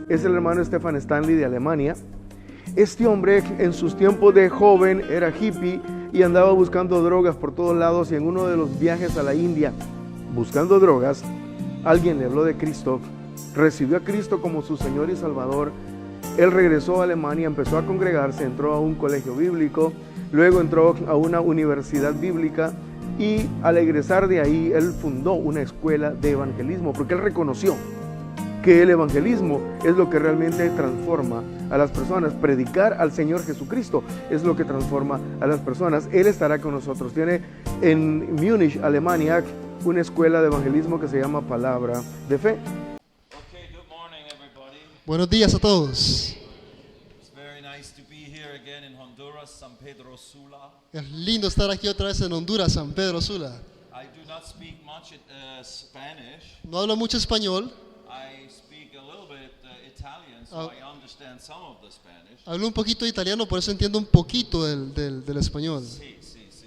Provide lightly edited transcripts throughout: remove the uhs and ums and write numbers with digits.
es el hermano Stefan Stanley de Alemania. Este hombre en sus tiempos de joven era hippie y andaba buscando drogas por todos lados, y en uno de los viajes a la India buscando drogas, alguien le habló de Cristo, recibió a Cristo como su Señor y Salvador. Él regresó a Alemania, empezó a congregarse, entró a un colegio bíblico, luego entró a una universidad bíblica, y al egresar de ahí él fundó una escuela de evangelismo, porque él reconoció que el evangelismo es lo que realmente transforma a las personas. Predicar al Señor Jesucristo es lo que transforma a las personas. Él estará con nosotros. Tiene en Múnich, Alemania, una escuela de evangelismo que se llama Palabra de Fe. Okay, good morning, everybody. Buenos días a todos. It's very nice to be here again in Honduras, San Pedro Sula. Es lindo estar aquí otra vez en Honduras, San Pedro Sula. I do not speak much Spanish. No hablo mucho español, I speak a little bit Italian, so I understand some of the Spanish. hablo un poquito de italiano, por eso entiendo un poquito del español. Sí, sí, sí.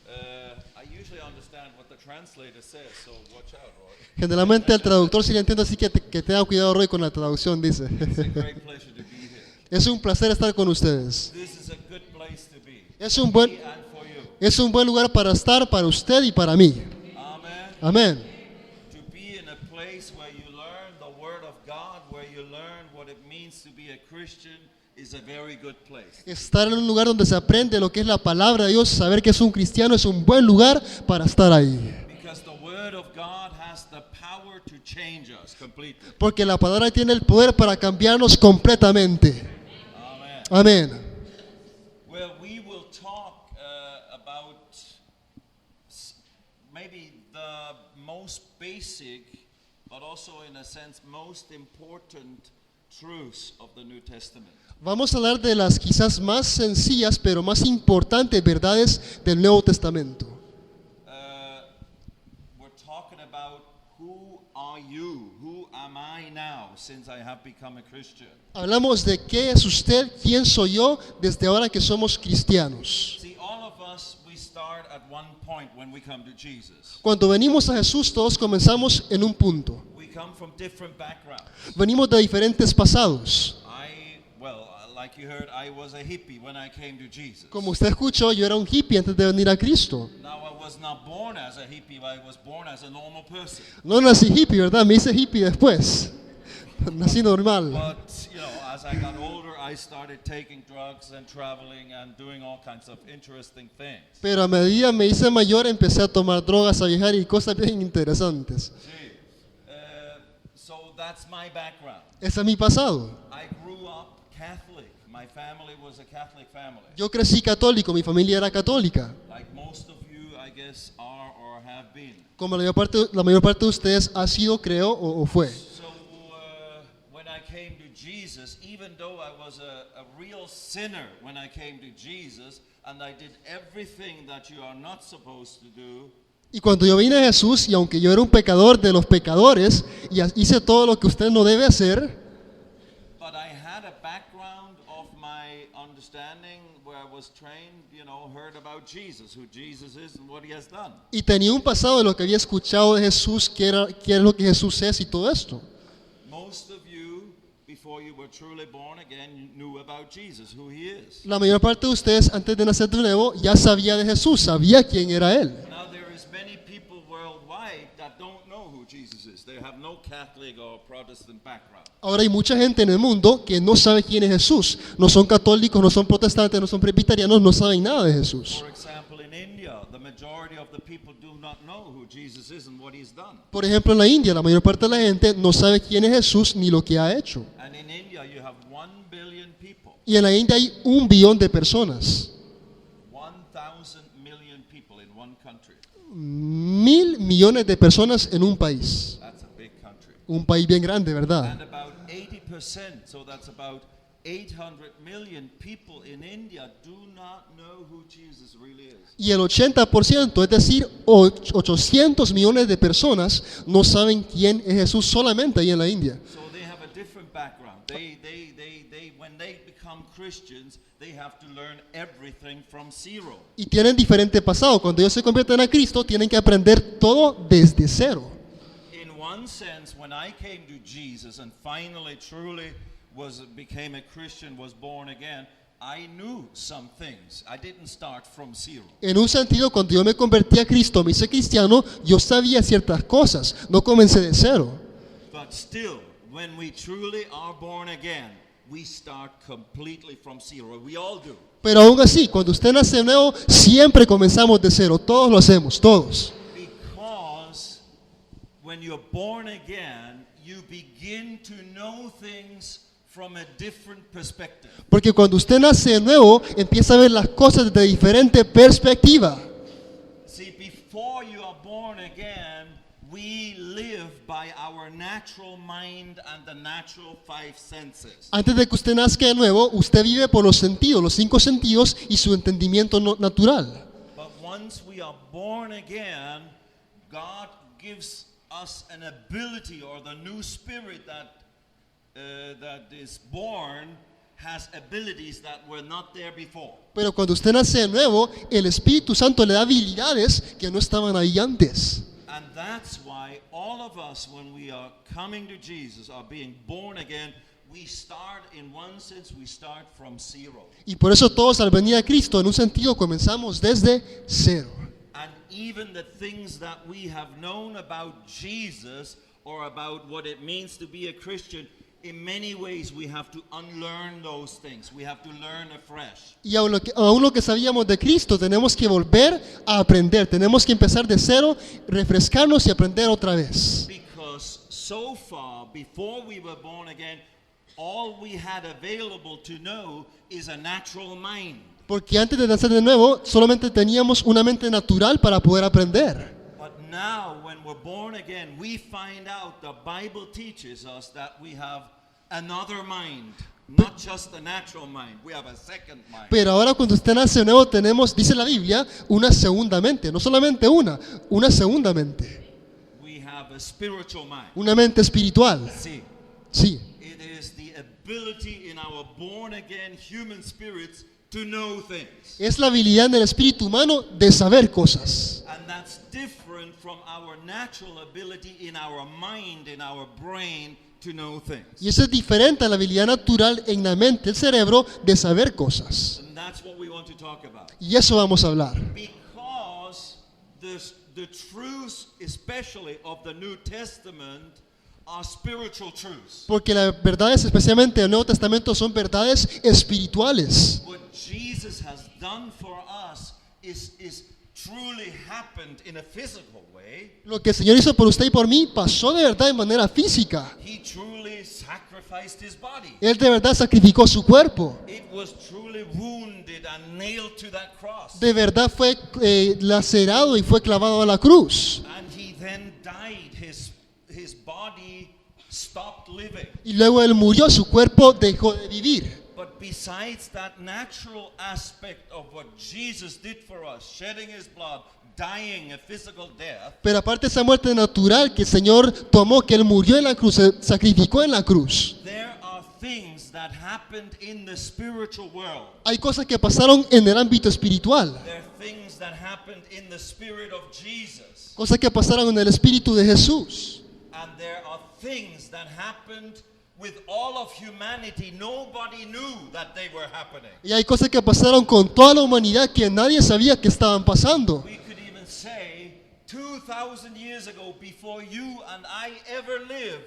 I usually understand what the translator says, so watch out, Roy. Generalmente al traductor sí le entiendo, así que tenga cuidado, Roy, con la traducción, dice. It's a great pleasure to be here. Es un placer estar con ustedes. This is a good place to be. Es un buen, Me and for you. es un buen lugar para estar, para usted y para mí. Amen. Amén. To be in a place where you learn the Word of God, where you learn what it means to be a Christian, is a very good place. Estar en un lugar donde se aprende lo que es la palabra de Dios, saber que es un cristiano, es un buen lugar para estar ahí. Because the Word of God has the power to change us completely. Porque la palabra tiene el poder para cambiarnos completamente. Amen. Amén. Well, we will talk about maybe the most basic, but also in a sense most important truths of the New Testament. Vamos a hablar de las quizás más sencillas, pero más importantes verdades del Nuevo Testamento. We're talking about who are you? Who am I now since I have become a Christian? Hablamos de qué es usted, quién soy yo, desde ahora que somos cristianos. See, all of us, we start at one point when we come to Jesus. Cuando venimos a Jesús, todos comenzamos en un punto. We come from different backgrounds. Venimos de diferentes pasados. Like you heard, I was a hippie when I came to Jesus. Como usted escuchó, yo era un hippie antes de venir a Cristo. Now I was not born as a hippie, I was born as a normal person. No nací hippie, ¿verdad? Me hice hippie después. Nací normal. But, you know, as I got older, I started taking drugs and traveling and doing all kinds of interesting things. Pero a medida me hice mayor, empecé a tomar drogas, a viajar y cosas bien interesantes. See, so that's my background. Ese es mi pasado. I grew up Catholic. My family was a Catholic family. Yo crecí católico, mi familia era católica. Like most of you, I guess, are or have been. Como la mayor parte de ustedes ha sido, creo, o fue. So when I came to Jesus, even though I was a real sinner when I came to Jesus, and I did everything that you are not supposed to do, Y cuando yo vine a Jesús, y aunque yo era un pecador de los pecadores, y hice todo lo que usted no debe hacer, but I had a background of my understanding where I was trained, you know, heard about Jesus, who Jesus is and what he has done. y tenía un pasado de lo que había escuchado de Jesús, qué es lo que Jesús es y todo esto. Most of you, before you were truly born again, knew about Jesus, who he is. La mayor parte de ustedes, antes de nacer de nuevo, ya sabía de Jesús, sabía quién era Él. Now there is many people worldwide that don't know who Jesus is. They have no Catholic or Protestant background. Ahora hay mucha gente en el mundo que no sabe quién es Jesús. No son católicos, no son protestantes, no son presbiterianos, no saben nada de Jesús. For example, in India, the majority of the people do not know who Jesus is and what he's done. Por ejemplo, en la India, la mayor parte de la gente no sabe quién es Jesús ni lo que ha hecho. And in India, you have 1 billion people. Y en la India hay 1 billón de personas. 1,000 million people in one country. 1.000 millones de personas en un país. That's a big country. Un país bien grande, ¿verdad? And about 80%, so that's about 800 million people in India do not know who Jesus really is. Y el 80%, es decir, 800 millones de personas no saben quién es Jesús solamente ahí en la India. So they have a different background. When they become Christians, they have to learn everything from zero. Y tienen diferente pasado. Cuando ellos se convierten a Cristo, tienen que aprender todo desde cero. In one sense, when I came to Jesus and finally truly became a Christian, was born again, I knew some things. I didn't start from zero. En un sentido, cuando yo me convertí a Cristo, me hice cristiano, yo sabía ciertas cosas, no comencé de cero. But still, when we truly are born again, we start completely from zero. We all do. Pero aún así, cuando usted nace de nuevo, siempre comenzamos de cero, todos lo hacemos, todos. Because when you're born again, you begin to know things from a different perspective. Porque cuando usted nace de nuevo, empieza a ver las cosas desde diferente perspectiva. See, before you are born again, we live by our natural mind and the natural five senses. Antes de que usted nazca de nuevo, usted vive por los sentidos, los 5 sentidos y su entendimiento natural. But once we are born again, God gives us an ability, or the new spirit that is born has abilities that were not there before. Pero cuando usted nace de nuevo, el Espíritu Santo le da habilidades que no estaban ahí antes. And that's why all of us, when we are coming to Jesus, are being born again, we start, in one sense, we start from zero. Y por eso todos al venir a Cristo, en un sentido, comenzamos desde cero. And even the things that we have known about Jesus or about what it means to be a Christian, in many ways we have to unlearn those things. We have to learn afresh. Y aún lo que sabíamos de Cristo, tenemos que volver a aprender. Tenemos que empezar de cero, refrescarnos y aprender otra vez. Because so far, before we were born again, all we had available to know is a natural mind. Porque antes de nacer de nuevo, solamente teníamos una mente natural para poder aprender. But now, when we're born again, we find out the Bible teaches us that we have another mind, not just the natural mind. We have a second mind. Pero ahora cuando usted nace de nuevo tenemos, dice la Biblia, una segunda mente. No solamente una segunda mente. We have a spiritual mind. Una mente espiritual. See, Sí. it is the ability in our born again human spirits to know things. Es la habilidad del espíritu humano de saber cosas. And that's different from our natural ability in our mind, in our brain, to know things. Y eso es diferente a la habilidad natural en la mente, el cerebro, de saber cosas. And that's what we want to talk about. Y eso vamos a hablar. Because the truths, especially of the New Testament, are spiritual truths. Porque las verdades, especialmente del Nuevo Testamento, son verdades espirituales. What Jesus has done for us is truly happened in a physical way. Lo que el Señor hizo por usted y por mí pasó de verdad de manera física. He truly sacrificed his body. Él de verdad sacrificó su cuerpo. It was truly wounded and nailed to that cross. De verdad fue lacerado y fue clavado a la cruz. And he then died. His body stopped living. Y luego él murió, su cuerpo dejó de vivir. But besides that natural aspect of what Jesus did for us, shedding his blood, dying a physical death, Pero aparte de esa muerte natural que el Señor tomó, que él murió en la cruz, se sacrificó en la cruz. there are things that happened in the spiritual world. Hay cosas que pasaron en el ámbito espiritual, There are things that happened in the spirit of Jesus. cosas que pasaron en el espíritu de Jesús. And there are things that happened with all of humanity. Nobody knew that they were happening. Y hay cosas que pasaron con toda la humanidad que nadie sabía que estaban pasando. We could even say 2,000 years ago, before you and I ever lived,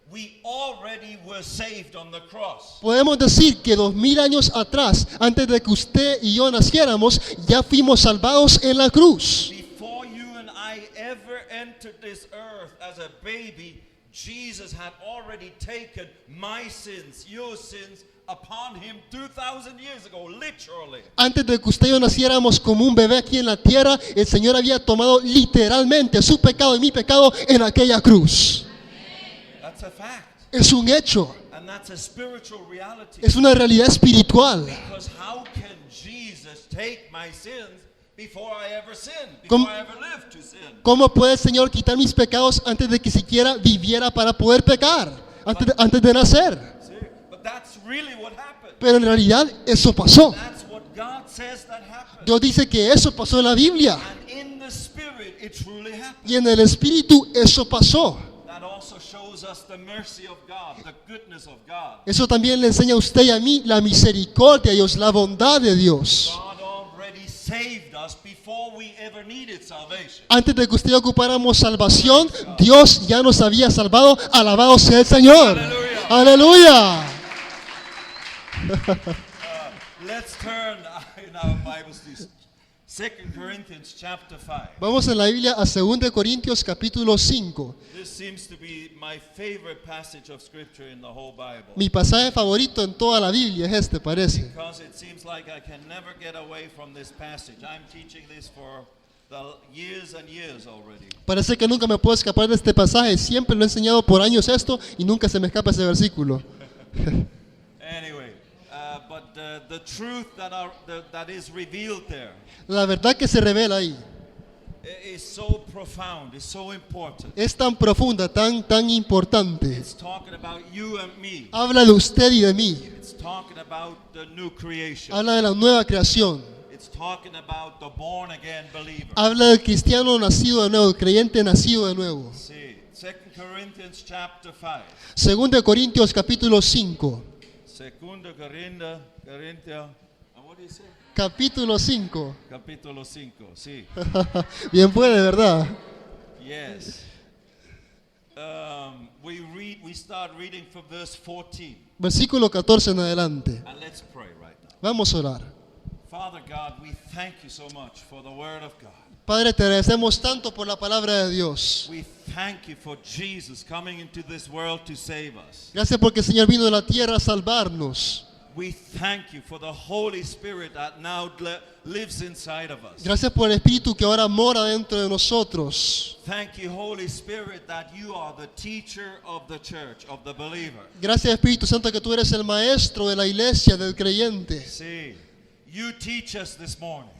we already were saved on the cross. Podemos decir que 2000 años atrás, antes de que usted y yo naciéramos, ya fuimos salvados en la cruz. Before you and I ever entered this earth as a baby, Jesus had already taken my sins, your sins, upon him 2,000 years ago, literally. Antes de que usted y yo naciéramos como un bebé aquí en la tierra, el Señor había tomado literalmente su pecado y mi pecado en aquella cruz. That's a fact. Es un hecho, And that's a spiritual reality. es una realidad espiritual. Because how can Jesus take my sins before I ever sinned, ¿Cómo- before I ever lived to sin? ¿Cómo puede el Señor quitar mis pecados antes de que siquiera viviera para poder pecar? Antes de nacer. See? But that's really what happened. Pero en realidad eso pasó. That's what God says that happened. Dios dice que eso pasó en la Biblia. And in the spirit, it truly happened. Y en el espíritu eso pasó. That all shows us the mercy of God, the goodness of God. Eso también le enseña a usted y a mí la misericordia de Dios, la bondad de Dios. God already saved us before we ever needed salvation. Antes de que usted ocupáramos salvación, Dios ya nos había salvado. Alabado sea el Señor. Aleluya. Let's turn in our Bibles to 2 Corinthians chapter 5. Vamos en la Biblia a 2 Corintios capítulo 5. This seems to be my favorite passage of scripture in the whole Bible. Mi pasaje favorito en toda la Biblia es este, parece. Because it seems like I can never get away from this passage. I'm teaching this for the years and years already. Parece que nunca me puedo escapar de este pasaje. Siempre lo he enseñado por años esto y nunca se me escapa ese versículo. Anyway, but the truth that is revealed there La verdad que se revela ahí is so profound, is so important. es tan profunda, tan importante. It's talking about you and me. Habla de usted y de mí. It's talking about the new creation. Habla de la nueva creación. It's talking about the born again believer. Habla del cristiano nacido de nuevo, el creyente nacido de nuevo. See, 2 Corinthians chapter 5. 2 Corintios capítulo 5. 2 Corintios, what do you say? Capítulo 5. Capítulo 5, sí. Bien puede, ¿verdad? Yes. We start reading from verse 14. Versículo 14 en adelante. And let's pray right now. Vamos a orar. Father God, we thank you so much for the word of God. Padre, te agradecemos tanto por la palabra de Dios. We thank you for Jesus coming into this world to save us. Gracias porque el Señor vino de la tierra a salvarnos. We thank you for the Holy Spirit that now lives inside of us. Gracias por el Espíritu que ahora mora dentro de nosotros. Thank you, Holy Spirit, that you are the teacher of the church, of the believer. Gracias, Espíritu Santo, que tú eres el maestro de la iglesia, del creyente. See, you teach us this morning.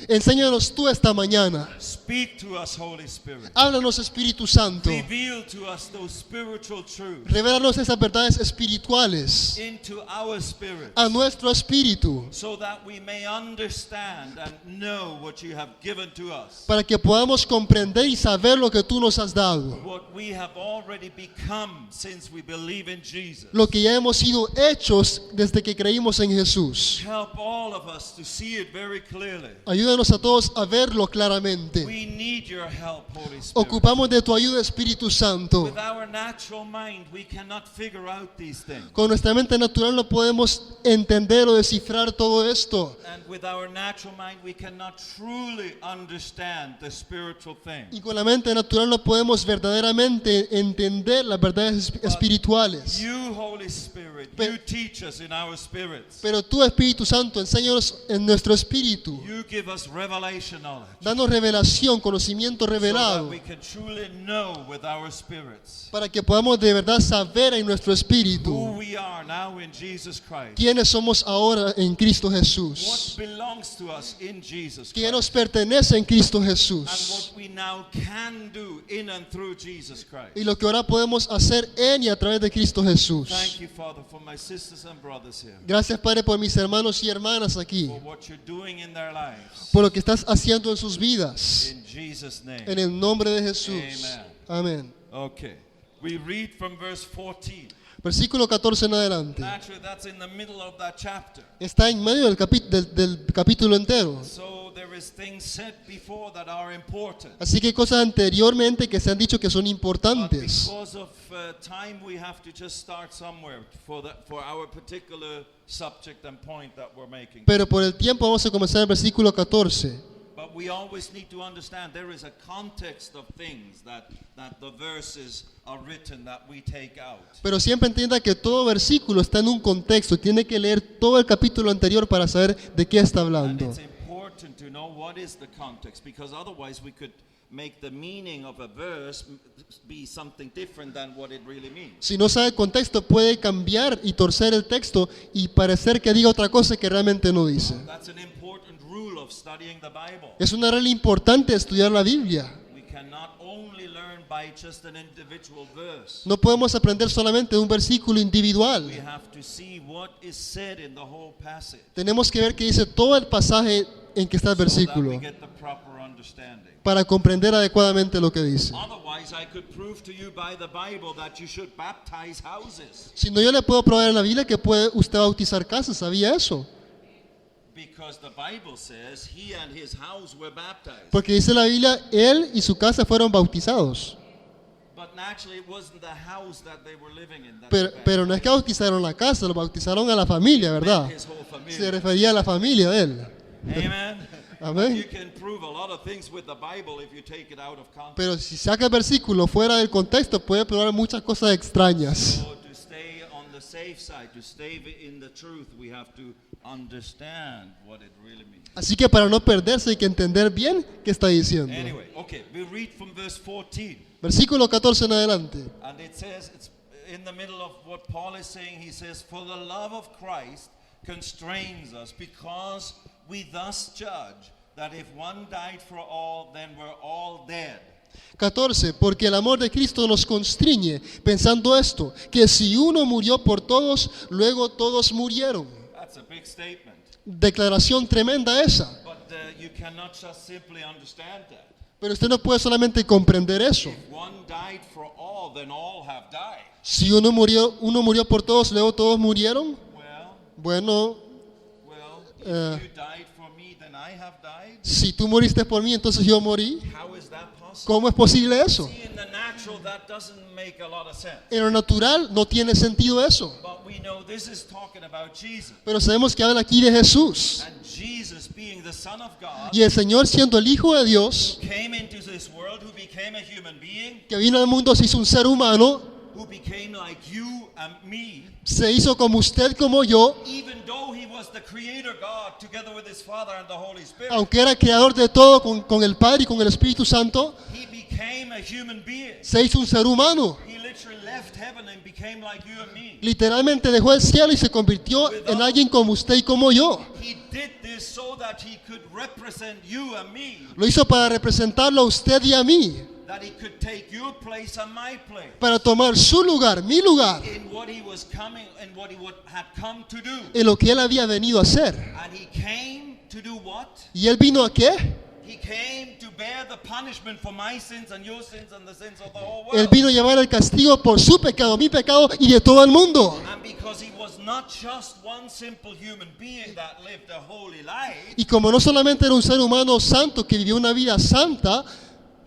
Enséñanos tú esta mañana. Speak to us, Holy Spirit. Háblanos, Espíritu Santo. Reveal to us those spiritual truths Revélanos esas verdades espirituales into our spirits, a nuestro espíritu, so that we may understand and know what you have given to us, para que podamos comprender y saber lo que tú nos has dado, what we have already become since we believe in Jesus. lo que ya hemos sido hechos desde que creímos en Jesús. Help all of us to see it very clearly. Ayúdanos a todos a verlo claramente. We need your help, Holy Spirit. Ocupamos de tu ayuda, Espíritu Santo. With our natural mind, we cannot figure out these things. Con nuestra mente natural no podemos entender o descifrar todo esto. And with our natural mind, we cannot truly understand the spiritual things. Y con la mente natural no podemos verdaderamente entender las verdades espirituales. You, Holy Spirit, you teach us in our spirits. Pero tú, Espíritu Santo, enséñanos en nuestro espíritu. You give us revelation knowledge, Danos revelación, conocimiento so that revelado, we can truly know with our spirits para que podamos de verdad saber en nuestro who espíritu we are now in Jesus Christ. quiénes somos ahora en Cristo What Jesús, belongs to us in Jesus que nos Christ. pertenece en Cristo And Jesús, what we now can do in and through Jesus Christ. y lo que ahora podemos hacer en y a través de Cristo Jesús. Thank you, Father, for my sisters and brothers here, Gracias, Padre, por mis hermanos y hermanas aquí, for what you're doing in their lives. por lo que estás haciendo en sus vidas, In Jesus' name. en el nombre de Jesús. Amén. Okay. We read from verse 14. Versículo 14 en adelante. Actually, that's in the middle of that chapter. Está en medio del capítulo entero. So there is things said before that are important. Así que hay cosas anteriormente que se han dicho que son But importantes. because of time, we have to just start somewhere for our particular subject and point that we're making. Pero por el tiempo vamos a comenzar el versículo 14. But we always need to understand there is a context of things that the verses are written that we take out. Pero siempre entienda que todo versículo está en un contexto. Tiene que leer todo el capítulo anterior para saber de qué está And hablando. it's important to know what is the context, because otherwise we could make the meaning of a verse be something different than what it really means. Si no sabe el contexto, puede cambiar y torcer el texto y parecer que diga otra cosa que realmente no dice. That's an important rule of studying the Bible. Es una regla importante estudiar la Biblia. We cannot only learn by just an individual verse. No podemos aprender solamente de un versículo individual. We have to see what is said in the whole passage, Tenemos que ver qué dice todo el pasaje en que está el so that we versículo get the proper understanding. para comprender adecuadamente lo que dice. Otherwise, I could prove to you by the Bible that you should baptize houses. Si no, yo le puedo probar en la Biblia que puede usted bautizar casas. ¿Sabía eso? Because the Bible says he and his house were baptized. Porque dice la Biblia, él y su casa fueron bautizados. But naturally, it wasn't the house that they were living in. Pero no es que bautizaron la casa, lo bautizaron a la familia, ¿verdad? His whole family. Se refería a la familia de él. Amen. Amén. You can prove a lot of things with the Bible if you take it out of context. Pero si saca el versículo fuera del contexto, puede probar muchas cosas extrañas. So to stay on the safe side, to stay in the truth, we have to understand what it really means. Así que para no perderse hay que entender bien qué está diciendo. Anyway, okay, we read from verse 14. Versículo 14 en adelante. And it says, it's in the middle of what Paul is saying, he says, "For the love of Christ constrains us, because we thus judge that if one died for all, then we're all dead." 14. Porque el amor de Cristo nos constriñe, pensando esto, que si uno murió por todos, luego todos murieron. That's a big statement. Declaración tremenda esa. But you cannot just simply understand that. Pero usted no puede solamente comprender eso. If one died for all, then all have died. Si uno murió por todos, luego todos murieron. Bueno, If you died for me, then I have died. si tú moriste por mí, entonces yo morí. How is that possible? ¿Cómo es posible eso? See, in the natural, that doesn't make a lot of sense. En lo natural no tiene sentido eso. But we know this is talking about Jesus. Pero sabemos que habla aquí de Jesús. And Jesus, being the Son of God, Y el Señor, siendo el Hijo de Dios, came into this world, who became a human being, que vino al mundo, se hizo un ser humano, who became like you and me, se hizo como usted, como yo, even though he was the creator God together with his Father and the Holy Spirit. aunque era creador de todo con el Padre y con el Espíritu Santo, He became a human being. se hizo un ser humano. He literally left heaven and became like you and me. Literalmente dejó el cielo y se convirtió en alguien como usted y como yo. He did this so that he could represent you and me, Lo hizo para representarlo a usted y a mí, that he could take your place and my place para tomar su lugar, mi lugar, in what he was coming and what he had come to do. en lo que él había venido a hacer. And he came to do what? ¿Y él vino a qué? He came to bear the punishment for my sins and your sins and the sins of the whole Él world. vino a llevar el castigo por su pecado, mi pecado y de todo el mundo. And because he was not just one simple human being that lived a holy life, Y como no solamente era un ser humano santo que vivió una vida santa,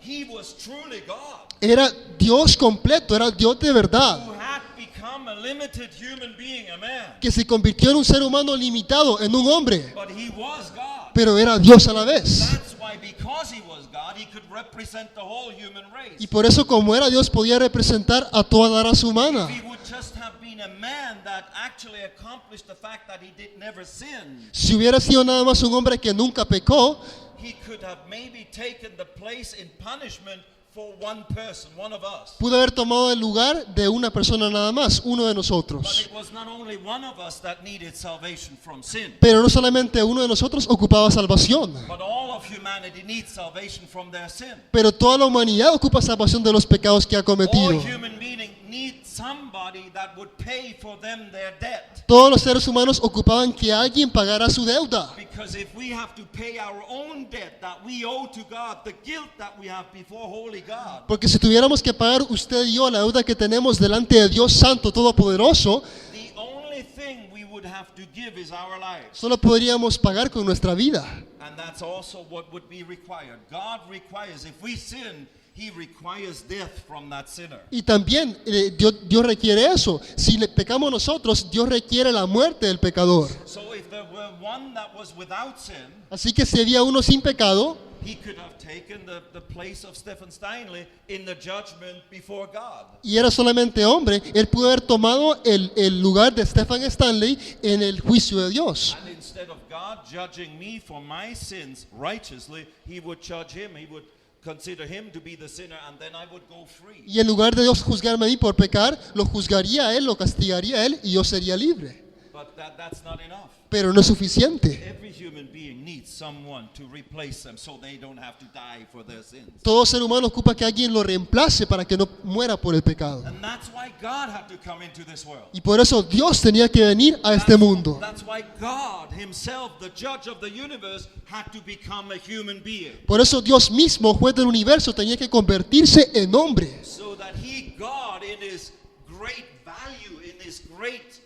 he was truly God, era Dios completo, era Dios de verdad, who had become a limited human being, a man. que se convirtió en un ser humano limitado, en un hombre, But he was God. pero era Dios a la vez. That's why, because he was God, he could represent the whole human race. Y por eso, como era Dios, podía representar a toda la raza humana. If he would just have been a man that actually accomplished the fact that he did never sin, Si hubiera sido nada más un hombre que nunca pecó, he could have maybe taken the place in punishment for one person, one of us. pudo haber tomado el lugar de una persona nada más, uno de But nosotros. it was not only one of us that needed salvation from sin, Pero no solamente uno de nosotros ocupaba salvación, but all of humanity needs salvation from their sin. pero toda la humanidad ocupa salvación de los pecados que ha All cometido. human beings need somebody that would pay for them their debt. Todos los seres humanos ocupaban que alguien pagara su deuda. Because if we have to pay our own debt that we owe to God, the guilt that we have before holy God, Porque si tuviéramos que pagar usted y yo la deuda que tenemos delante de Dios Santo Todopoderoso, the only thing we would have to give is our lives. solo podríamos pagar con nuestra vida. And that's also what would be required. God requires, if we sin, He requires death from that sinner. Y también Dios requiere eso. Si le pecamos nosotros, Dios requiere la muerte del pecador. So if there were one that was without sin, Así que si había uno sin pecado, he could have taken the place of Stephen Steinley in the judgment before God. y era solamente hombre, él pudo haber tomado el lugar de Stephen Stanley en el juicio de Dios. And instead of God judging me for my sins righteously, He would judge him. He would consider him to be the sinner, and then I would go free. Y en lugar de Dios juzgarme a mí por pecar, lo juzgaría a él, lo castigaría a él y yo sería libre. But that's not enough. Pero no es suficiente. Every human human being needs someone to replace them so they don't have to die for their sins. Todo ser humano ocupa que alguien lo reemplace para que no muera por el pecado. And that's why God had to come into this world. Y por eso Dios tenía que venir a este mundo. That's why God himself, the judge of the universe, had to become a human being. Por eso Dios mismo, juez del universo, tenía que convertirse en hombre. So that God, in his great value, in his great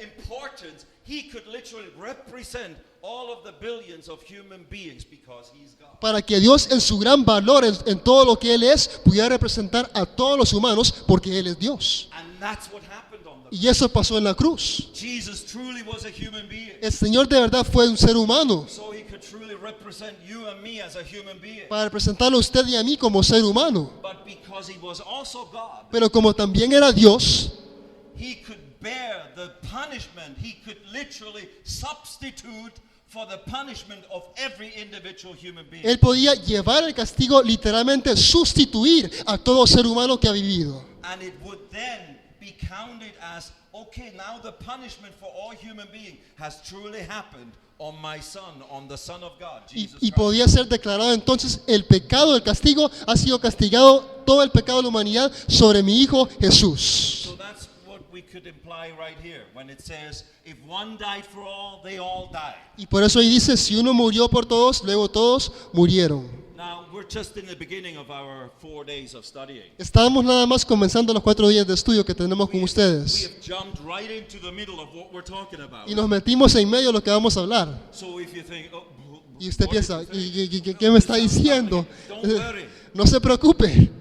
importance, he could literally represent all of the billions of human beings because he's God. Para que Dios, en su gran valor, en todo lo que Él es, pudiera representar a todos los humanos porque Él es Dios. And that's what happened on the cross. Y eso pasó en la cruz. Jesus truly was a human being. El Señor de verdad fue un ser humano So he could truly represent you and me as a human being. para representarlo a usted y a mí como ser humano. But because he was also God, Pero como también era Dios, he could bear the punishment. He could literally substitute for the punishment of every individual human being. Él podía llevar el castigo, literalmente sustituir a todo ser humano que ha vivido. And it would then be counted as, okay, now the punishment for all human beings has truly happened on my son, on the Son of God, Jesus Y Christ. podía ser declarado entonces el pecado, el castigo ha sido castigado, todo el pecado de la humanidad sobre mi Hijo Jesús. So that's what we could imply right here when it says, if one died for all, they all died. Y por eso ahí dice, si uno murió por todos, luego todos murieron. Now, we're just in the beginning of our 4 days of studying. Estábamos nada más comenzando los 4 días de estudio que tenemos con We ustedes. have jumped right into the middle of what we're talking about. Y nos metimos en medio de lo que vamos a hablar. So if you think, oh, Y usted what piensa, is it? ¿qué me está diciendo? Don't worry. No se preocupe.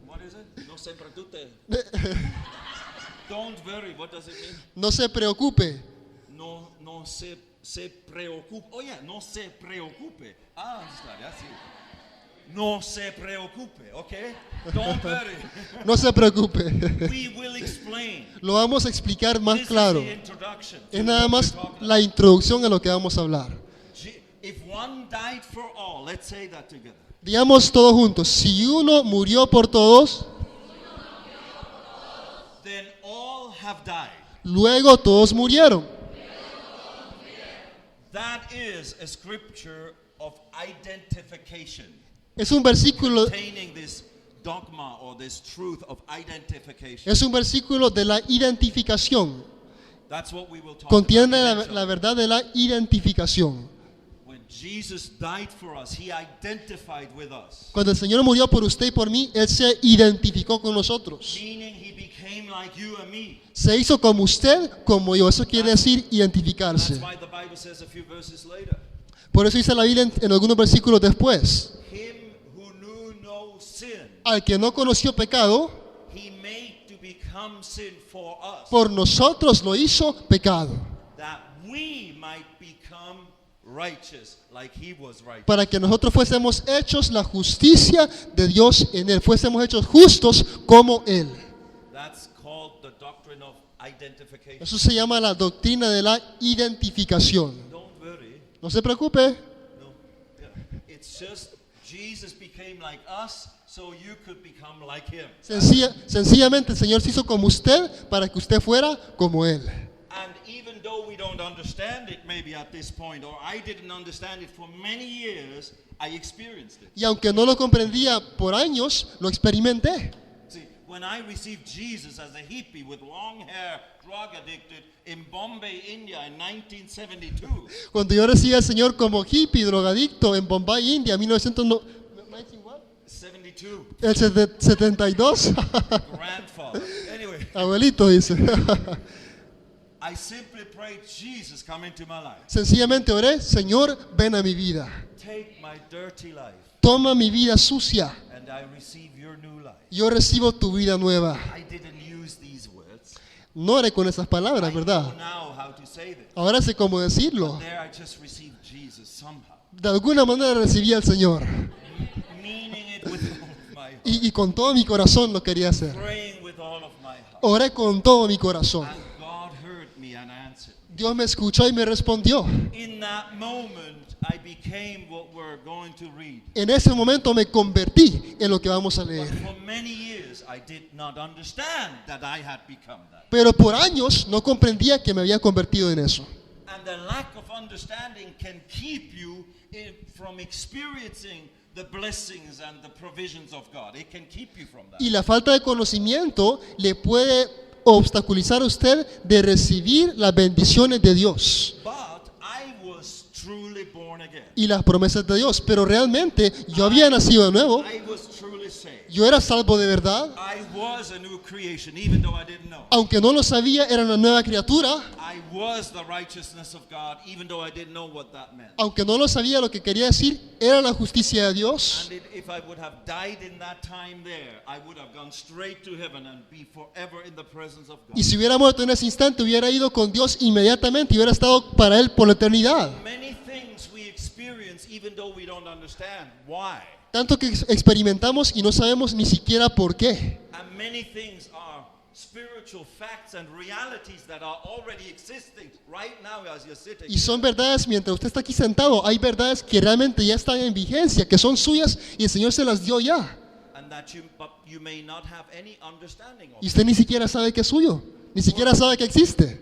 What is it? No se preocupe. Don't worry. What does it mean? No se preocupe. No se preocupe. Oh yeah, no se preocupe. Ah, está, ya sí. No se preocupe, okay? Don't worry. No se preocupe. We will explain. Lo vamos a explicar más This claro. is the introduction to Es nada what más we're talking la introducción a lo que vamos a hablar. about. If one died for all, let's say that together. Digamos todos juntos, si uno murió por todos, Then all have died. luego todos murieron. That is a scripture of identification, Es un versículo, containing this dogma or this truth of identification. es un versículo de la identificación. That's what we will talk Contiene about la eventually. verdad de la identificación. When Jesus died for us, he identified with us. Cuando el Señor murió por usted y por mí, Él se identificó con nosotros. Meaning he became like you and me. Se hizo como usted, como yo. Eso quiere decir That's identificarse. why the Bible says a few verses later, Por eso dice la Biblia en algunos versículos después, him who knew no sin, al que no conoció pecado, he made to become sin for us, por nosotros lo hizo pecado, that we might become righteous like he was righteous. para que nosotros fuésemos hechos la justicia de Dios en Él, fuésemos hechos justos como Él. That's called the doctrine of identification. Eso se llama la doctrina de la identificación. Don't worry. No se preocupe, No. Yeah. It's just Jesus became like us so you could become like him. sencillamente el Señor se hizo como usted para que usted fuera como Él. And even though we don't understand it maybe at this point, or I didn't understand it for many years, I experienced it. Y aunque no lo comprendía por años, lo experimenté. See, when I received Jesus as a hippie with long hair, drug addicted in Bombay, India in 1972, Cuando yo recibí al Señor como hippie, drogadicto en Bombay, India, 72, el 72, grandfather. Anyway, abuelito dice. I simply prayed, Jesus, come into my life. Sencillamente oré, Señor, ven a mi vida. Take my dirty life Toma mi vida sucia. and I receive your new life. Yo recibo tu vida nueva. I didn't use these words. No oré con esas palabras, I know ¿verdad? now how to say this. Ahora sé cómo decirlo. There I just received Jesus somehow. De alguna manera recibí al Señor. Meaning it with all of my heart. Y con todo mi corazón lo quería hacer. Praying with all of my heart. Oré con todo mi corazón. And God heard me and answered. Dios me escuchó y me respondió. In that moment, I became what we're going to read. En ese momento me convertí en lo que vamos a But leer. for many years, I did not understand that I had become that. Pero por años no comprendía que me había convertido en eso. And the lack of understanding can keep you from experiencing the blessings and the provisions of God. It can keep you from that. Y la falta de conocimiento le puede obstaculizar a usted de recibir las bendiciones de Dios But I was truly born again. y las promesas de Dios. Pero realmente yo había nacido de nuevo, I was truly saved. yo era salvo de verdad. I was a new creation, even though I didn't know. Aunque no lo sabía, era una nueva criatura. I was the righteousness of God, even though I didn't know what that meant. Aunque no lo sabía, lo que quería decir era la justicia de Dios. And if I would have died in that time there, I would have gone straight to heaven and be forever in the presence of God. Y si hubiera muerto en ese instante, hubiera ido con Dios inmediatamente y hubiera estado para Él por la eternidad. Many things we experience, even though we don't understand why. Tanto que experimentamos y no sabemos ni siquiera por qué. And many things are spiritual facts and realities that are already existing right now as you're sitting. Y son verdades, mientras usted está aquí sentado, hay verdades que realmente ya están en vigencia, que son suyas y el Señor se las dio ya. And that but you may not have any understanding of Y it. usted ni siquiera sabe que es suyo, ni siquiera sabe que existe.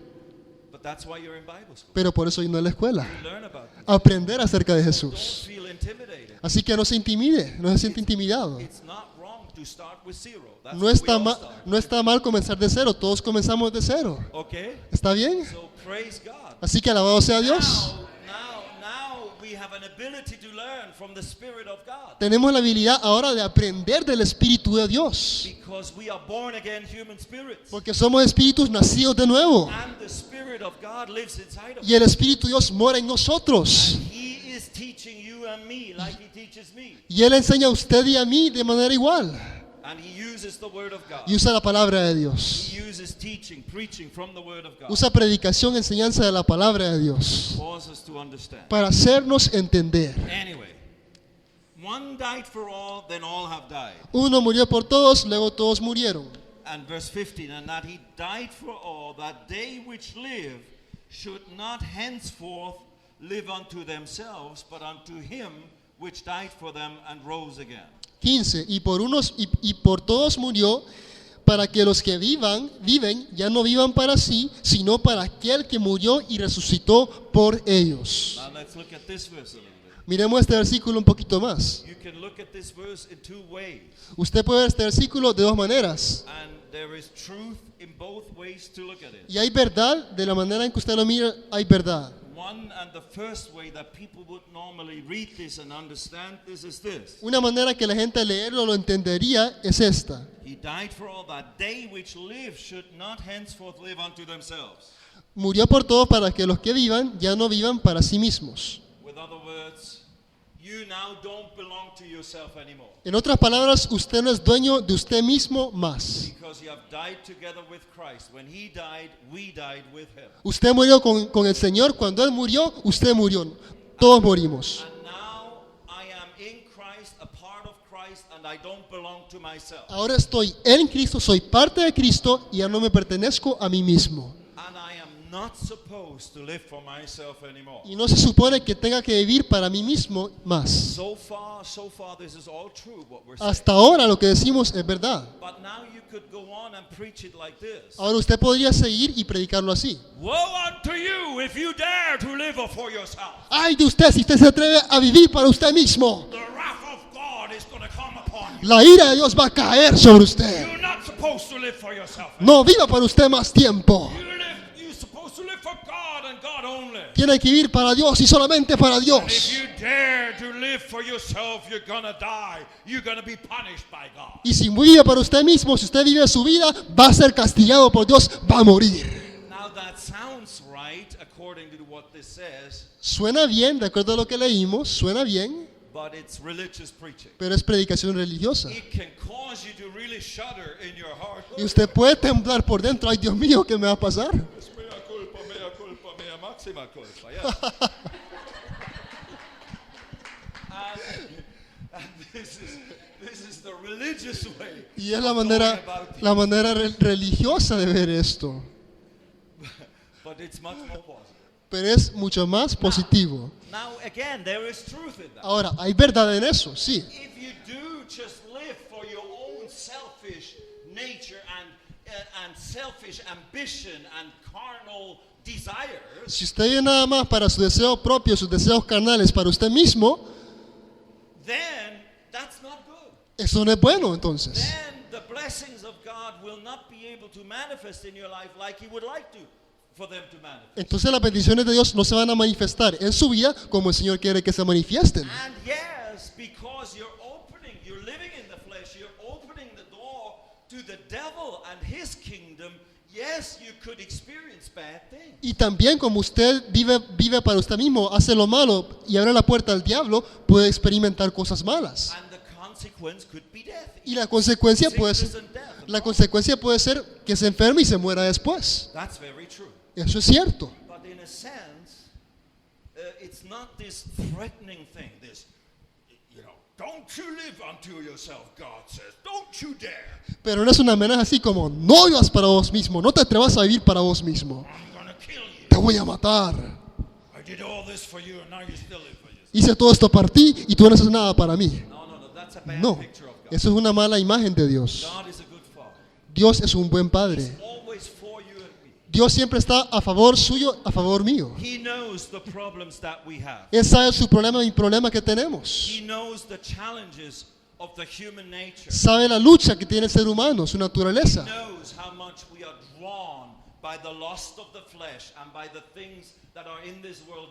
But that's why you're in Bible school. Pero por eso vino a la escuela, You learn about it. aprender acerca de Don't Jesús. feel intimidated. Así que no se intimide, no se siente intimidado. It's not wrong to start with zero. That's No where we está, all ma- start. no está mal comenzar de cero, todos comenzamos de cero. Okay? ¿Está bien? So praise God. Así que alabado sea Dios. Now we have an ability to learn from the Spirit of God. Tenemos la habilidad ahora de aprender del Espíritu de Dios. Because we are born again human spirits. Porque somos espíritus nacidos de nuevo. And the Spirit of God lives inside of us. Y el Espíritu de Dios mora en nosotros. He is teaching you and me like He teaches me. Y Él enseña a usted y a mí de manera igual. And He uses the Word of God. Y usa la palabra de Dios. He uses teaching, preaching from the Word of God. Usa predicación, enseñanza de la palabra de Dios. Cause us to understand. Para hacernos entender. Anyway, one died for all, then all have died. Uno murió por todos, luego todos murieron. And verse 15, and that He died for all, that they which live should not henceforth live unto themselves, but unto Him which died for them and rose again. 15. Y por unos y por todos murió, para que los que viven ya no vivan para sí, sino para aquel que murió y resucitó por ellos. Now let's look at this verse a little bit. Miremos este versículo un poquito más. You can look at this verse in two ways. Usted puede ver este versículo de dos maneras. And there is truth in both ways to look at it. Y hay verdad, de la manera en que usted lo mira, hay verdad. One and the first way that people would normally read this and understand this is this. Una manera que la gente al leerlo lo entendería es esta. He died for all, that they which live should not henceforth live unto themselves. Murió por todo para que los que vivan ya no vivan para sí mismos. With other words, you now don't belong to yourself anymore. En otras palabras, usted no es dueño de usted mismo más. Because you have died together with Christ. When He died, we died with Him. Usted murió con el Señor. Cuando Él murió, usted murió. Todos morimos. And now I am in Christ, a part of Christ, and I don't belong to myself. Ahora estoy en Cristo, soy parte de Cristo y ya no me pertenezco a mí mismo. And I am not supposed to live for myself anymore. Y no se supone que tenga que vivir para mí mismo más. So far, this is all true, what we're saying. Hasta ahora lo que decimos es verdad. But now you could go on and preach it like this. Ahora usted podría seguir y predicarlo así. Woe unto you if you dare to live for yourself. Ay de usted si usted se atreve a vivir para usted mismo. The wrath of God is going to come upon you. La ira de Dios va a caer sobre usted. You're not supposed to live for yourself. No viva para usted más tiempo. You're supposed to live for God and God only. Tiene que vivir para Dios y solamente para And if Dios. you dare to live for yourself, you're going to die. You're going to be punished by God. Y si vive para usted mismo, si usted vive su vida, va a ser castigado por Dios, va a morir. Now that sounds right according to what this says, Suena bien, de acuerdo a lo que leímos, suena bien, but it's religious preaching. pero es predicación religiosa. It can cause you to really shudder in your heart. Y usted puede temblar por dentro. Ay, Dios mío, ¿qué me va a pasar? Mea culpa, mea maxima culpa. Yeah. and this is the religious way. Y es of going about it. la manera religiosa de ver esto. But it's much more positive. Pero es mucho más positivo. Now again, there is truth in that. Ahora, hay verdad en eso, sí. If you do just live for your own selfish nature and selfish ambition and carnal desires, Si usted vive nada más para su deseo propio, sus deseos carnales, para usted mismo, then that's not good. eso no es bueno entonces. Then the blessings of God will not be able to manifest in your life like He would like to for them to manifest. Entonces las bendiciones de Dios no se van a manifestar en su vida como el Señor quiere que se manifiesten. And yes, because you're living in the flesh, you're opening the door to the devil and his kingdom. Yes, you could experience bad things. Y también como usted vive para usted mismo, hace lo malo y abre la puerta al diablo, puede experimentar cosas malas. And the consequence could be death. Y la consecuencia Sickness and death. puede ser que se enferme y se muera después. That's very true. Eso es cierto. But in a sense, it's not this threatening thing. This, don't you live unto yourself, God says. Don't you dare. Pero no es una amenaza así como, no vivas para vos mismo, no te atrevas a vivir para vos mismo. I'm gonna kill you. Te voy a matar. I did all this for you, and now you still live for yourself. Hice todo esto para ti y tú no haces nada para mí. No, that's a bad No, picture of God. eso es una mala imagen de Dios. God is a good father. Dios es un buen padre. Always for you and me. Dios siempre está a favor suyo, a favor mío. He knows the problems that we have. Él sabe su problema y problema que tenemos. He knows the challenges of the human nature. Sabe la lucha que tiene el ser humano, su naturaleza. He knows how much we are drawn by the lust of the flesh and by the things that are in this world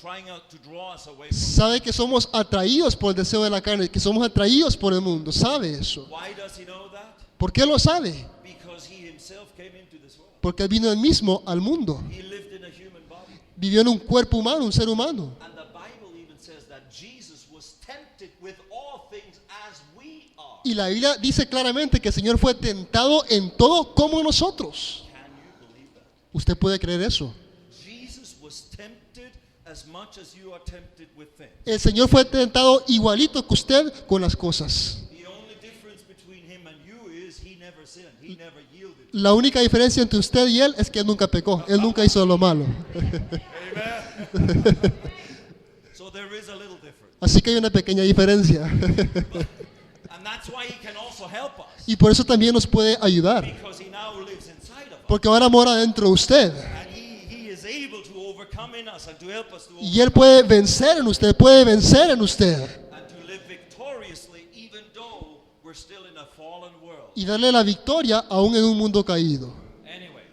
trying to draw us away from. Sabe que somos atraídos por el deseo de la carne, que somos atraídos por el mundo. Sabe eso. Why does he know that? ¿Por qué lo sabe? Because he himself came into this world. Porque él vino él mismo al mundo. He lived in a human body. Vivió en un cuerpo humano, un ser humano. And the Bible even says that Jesus was tempted with all things as we are. Y la Biblia dice claramente que el Señor fue tentado en todo como nosotros. Can you believe that? ¿Usted puede creer eso? Jesus was tempted as much as you are tempted with things. El Señor fue tentado igualito que usted con las cosas. The only difference between him and you is he never sinned. He never yielded. La única diferencia entre usted y él es que él nunca pecó. Él nunca hizo lo malo. Amen. So there is a little difference. Así que hay una pequeña diferencia. And that's why he can also help us. Y por eso también nos puede ayudar. Because he now lives inside of us. Porque ahora mora dentro de usted. And he is able to overcome in us and to help us to Y él puede vencer en usted, puede vencer en usted. and to live victoriously even though we're still in a fallen world. Y darle la victoria aún en un mundo caído. Anyway,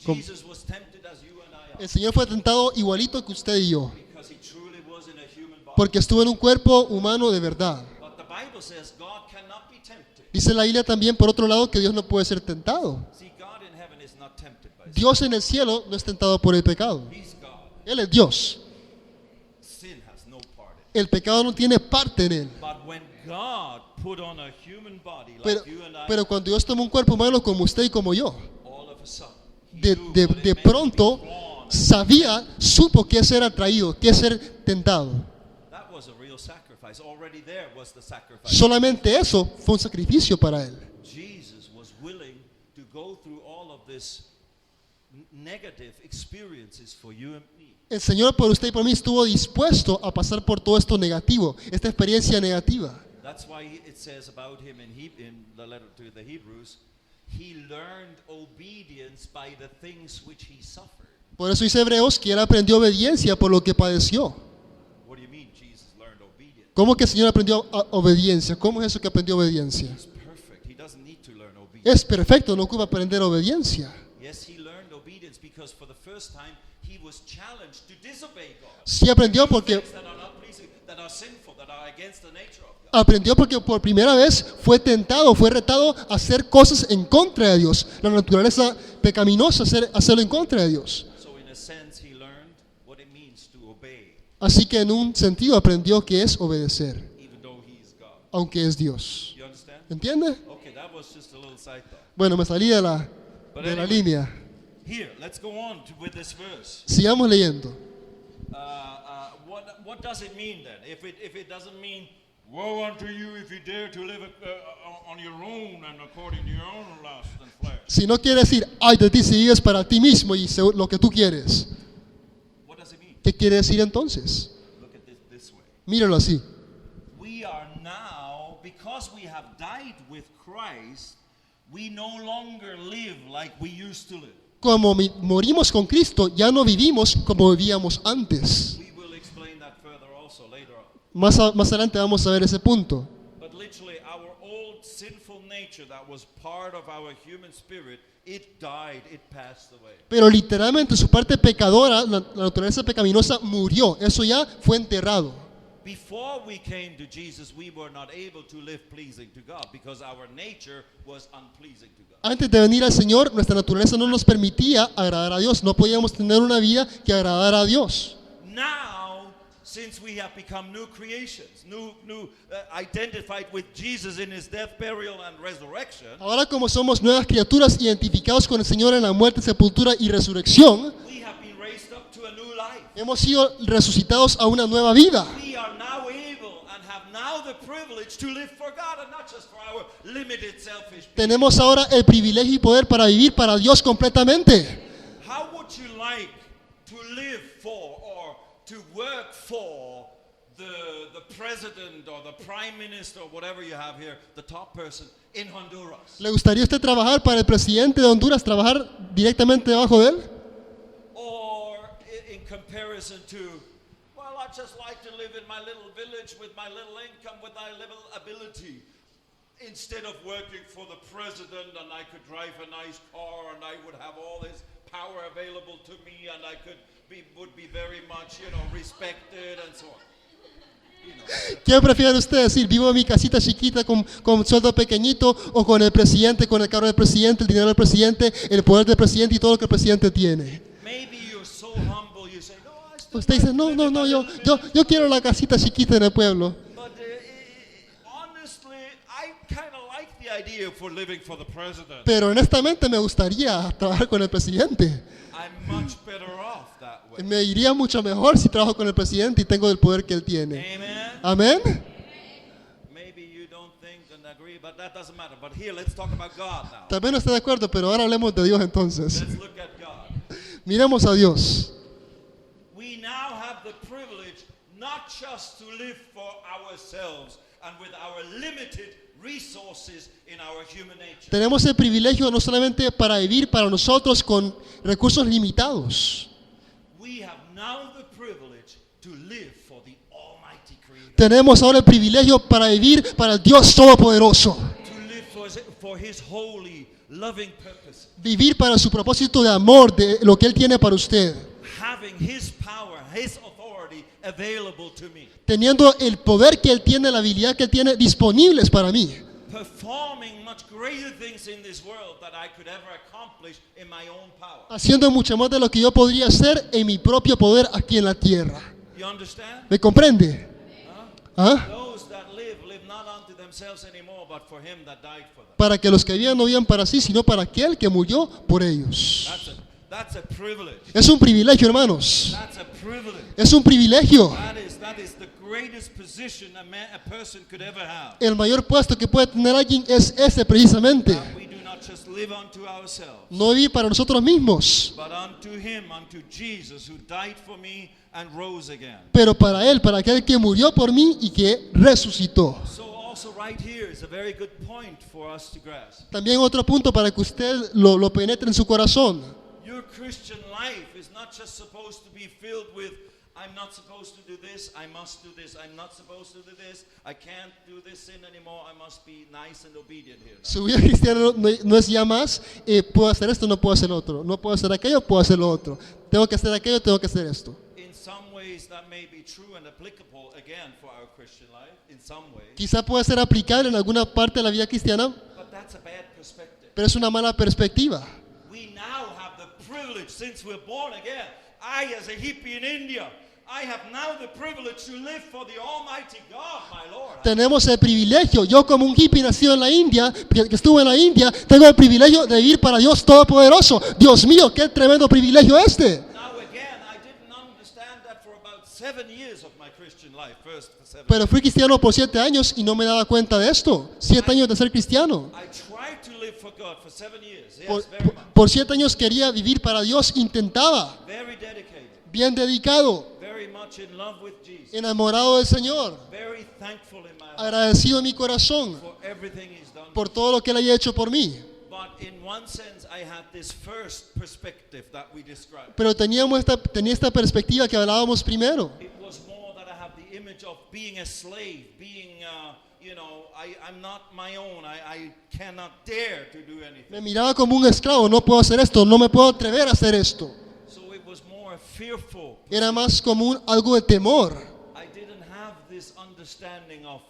Com- Jesus was tempted as you and I are El Señor fue tentado igualito que usted y yo. because he truly was in a human body. Porque estuvo en un cuerpo humano de verdad. But the Bible says God cannot be tempted. Dice la Biblia también, por otro lado, que Dios no puede ser tentado. See, God in heaven is not tempted by sin. Dios en el cielo no es tentado por el pecado. He's God. Él es Dios. Sin has no part in it. El pecado no tiene parte en él. But when God put on a human body like Pero, you and I, pero cuando Dios tomó un cuerpo humano como usted y como yo, all of a sudden, he de, knew de- what it de meant to be pronto drawn. sabía, supo qué es ser atraído, qué es ser tentado. That was a real sacrifice. Already there was the sacrifice. Solamente eso fue un sacrificio para él. Jesus was willing to go through all of this negative experiences for you and me. El Señor por usted y por mí estuvo dispuesto a pasar por todo esto negativo, esta experiencia negativa. That's why it says about him in the letter to the Hebrews, he learned obedience by the things which he suffered. Por eso dice Hebreos que él aprendió obediencia por lo que padeció. What do you mean Jesus learned obedience? ¿Cómo que el Señor aprendió obediencia? ¿Cómo es eso que aprendió obediencia? He's perfect. He doesn't need to learn obedience. Es perfecto, no ocupa aprender obediencia. Yes, he learned obedience because for the first time he was challenged to disobey God. Sí aprendió porque Things that are not pleasing, that are sinful, that are against the nature of God. aprendió porque por primera vez fue tentado, fue retado a hacer cosas en contra de Dios. La naturaleza pecaminosa, hacerlo en contra de Dios. So in a sense he learned what it means to obey, Así que en un sentido aprendió que es obedecer, even though he is God. aunque es Dios. You understand? ¿Entiende? Okay, that was just a little side thought. Bueno, me salí de la anyway. línea. Here, let's go on with this verse. Sigamos leyendo. What does it mean then? If it doesn't mean woe unto you if you dare to live on your own and according to your own lust and flesh. Si no quiere decir, ay de ti si vives para ti mismo y lo que tú quieres. What does it mean? ¿Qué quiere decir entonces? Look at this way. Míralo así. We are now, because we have died with Christ, we no longer live like we used to live. Como morimos con Cristo, ya no vivimos como vivíamos antes. We will explain that further also later on. Más adelante vamos a ver ese punto. But literally, our old sinful nature that was part of our human spirit, it died, it passed away. Pero literalmente su parte pecadora, la naturaleza pecaminosa, murió. Eso ya fue enterrado. Before we came to Jesus, we were not able to live pleasing to God because our nature was unpleasing to God. Antes de venir al Señor, nuestra naturaleza no nos permitía agradar a Dios. No podíamos tener una vida que agradara a Dios. Now, since we have become new creations, identified with Jesus in his death, burial, and resurrection, Ahora como somos nuevas criaturas identificados con el Señor en la muerte, sepultura y resurrección, we have been raised up to a new life. hemos sido resucitados a una nueva vida. We are now able and have now the privilege to live for God and not just for our limited selfish being. Tenemos ahora el privilegio y poder para vivir para Dios completamente. How would you like to live for or to work for the president or the prime minister or whatever you have here, the top person in Honduras? ¿Le gustaría a usted trabajar para el presidente de Honduras, trabajar directamente debajo de él? Or in comparison to, well, I just like to live in my little village with my little income, with my little ability, instead of working for the president and I could drive a nice car and I would have all this power available to me and I would be very much, respected and so on. ¿Qué prefiere usted decir? ¿Vivo en mi casita chiquita con sueldo pequeñito o con el presidente, con el cargo del presidente, el dinero del presidente, el poder del presidente y todo lo que el presidente tiene? Maybe you're so humble, you say, no, I still Usted dice, like to no, live no, in no, my yo, little yo, village." yo quiero la casita chiquita en el pueblo. But honestly, I kind of like the idea for living for the president. Pero honestamente me gustaría trabajar con el presidente. I'm much better off that way. Me iría mucho mejor si trabajo con el presidente y tengo el poder que él tiene. Amen. Amén. Maybe you don't think and agree, but that doesn't matter. But here, let's talk about God now. Tal vez no esté de acuerdo, pero ahora hablemos de Dios entonces. Let's look at God. Miremos a Dios. We now have the privilege not just to live for ourselves and with our limited resources in our human nature. Tenemos el privilegio no solamente para vivir para nosotros con recursos limitados. We have now the privilege to live for the Almighty Creator. Tenemos ahora el privilegio para vivir para el Dios Todopoderoso. To live for His holy, loving purpose. Vivir para su propósito de amor, de lo que Él tiene para usted. Having His power, His authority available to me. Teniendo el poder que Él tiene, la habilidad que Él tiene disponibles para mí. Performing much greater things in this world that I could ever accomplish in my own power. Haciendo mucho más de lo que yo podría hacer en mi propio poder aquí en la tierra. You understand? ¿Me comprende? ¿Ah? Those that live not unto themselves anymore, but for Him that died for them. Para que los que vivan no vivan para sí, sino para aquel que murió por ellos. That's a privilege. Es un privilegio, hermanos. That's a privilege. Es un privilegio. That is the greatest position a person could ever have. El mayor puesto que puede tener alguien es ese precisamente. That we do not just live unto ourselves, No vivir para nosotros mismos, but unto Him, unto Jesus, who died for me and rose again. pero para Él, para aquel que murió por mí y que resucitó. So also right here is a very good point for us to grasp. También otro punto para que usted lo penetre en su corazón. Your Christian life is not just supposed to be filled with, I'm not supposed to do this, I must do this, I'm not supposed to do this, I can't do this sin anymore, I must be nice and obedient here. Su vida cristiana no es ya más, puedo hacer esto, no puedo hacer lo otro. No puedo hacer aquello, puedo hacer lo otro. Tengo que hacer aquello, tengo que hacer esto. In some ways that may be true and applicable again for our Christian life, in some ways, Quizá pueda ser aplicable en alguna parte de la vida cristiana, but that's a bad perspective. pero es una mala perspectiva. We now have the privilege, since we're born again, I as a hippie in India, I have now the privilege to live for the Almighty God, my Lord. Tenemos el privilegio, yo como un hippie nacido en la India, que estuve en la India, tengo el privilegio de vivir para Dios Todopoderoso. Dios mío, qué tremendo privilegio este. Now again, I didn't understand that for about 7 years of my Christian life. First for 7 Pero fui cristiano por 7 años y no me daba cuenta de esto. 7 años de ser cristiano. I tried to live for God for 7 years. Yes, Por, very much. por 7 años quería vivir para Dios, intentaba, Very dedicated. bien dedicado, Very much in love with Jesus. enamorado del Señor, Very thankful in my life agradecido en mi corazón for everything He's done. por todo lo que Él haya hecho por mí. But what in one sense I had this first perspective that we described. Pero tenía esta perspectiva que hablábamos primero. It was more that I have the image of being a slave, being, I'm not my own. I cannot dare to do anything. Me miraba como un esclavo, no puedo hacer esto, no me puedo atrever a hacer esto. So it was more fearful. Era más como algo de temor. I didn't have this understanding of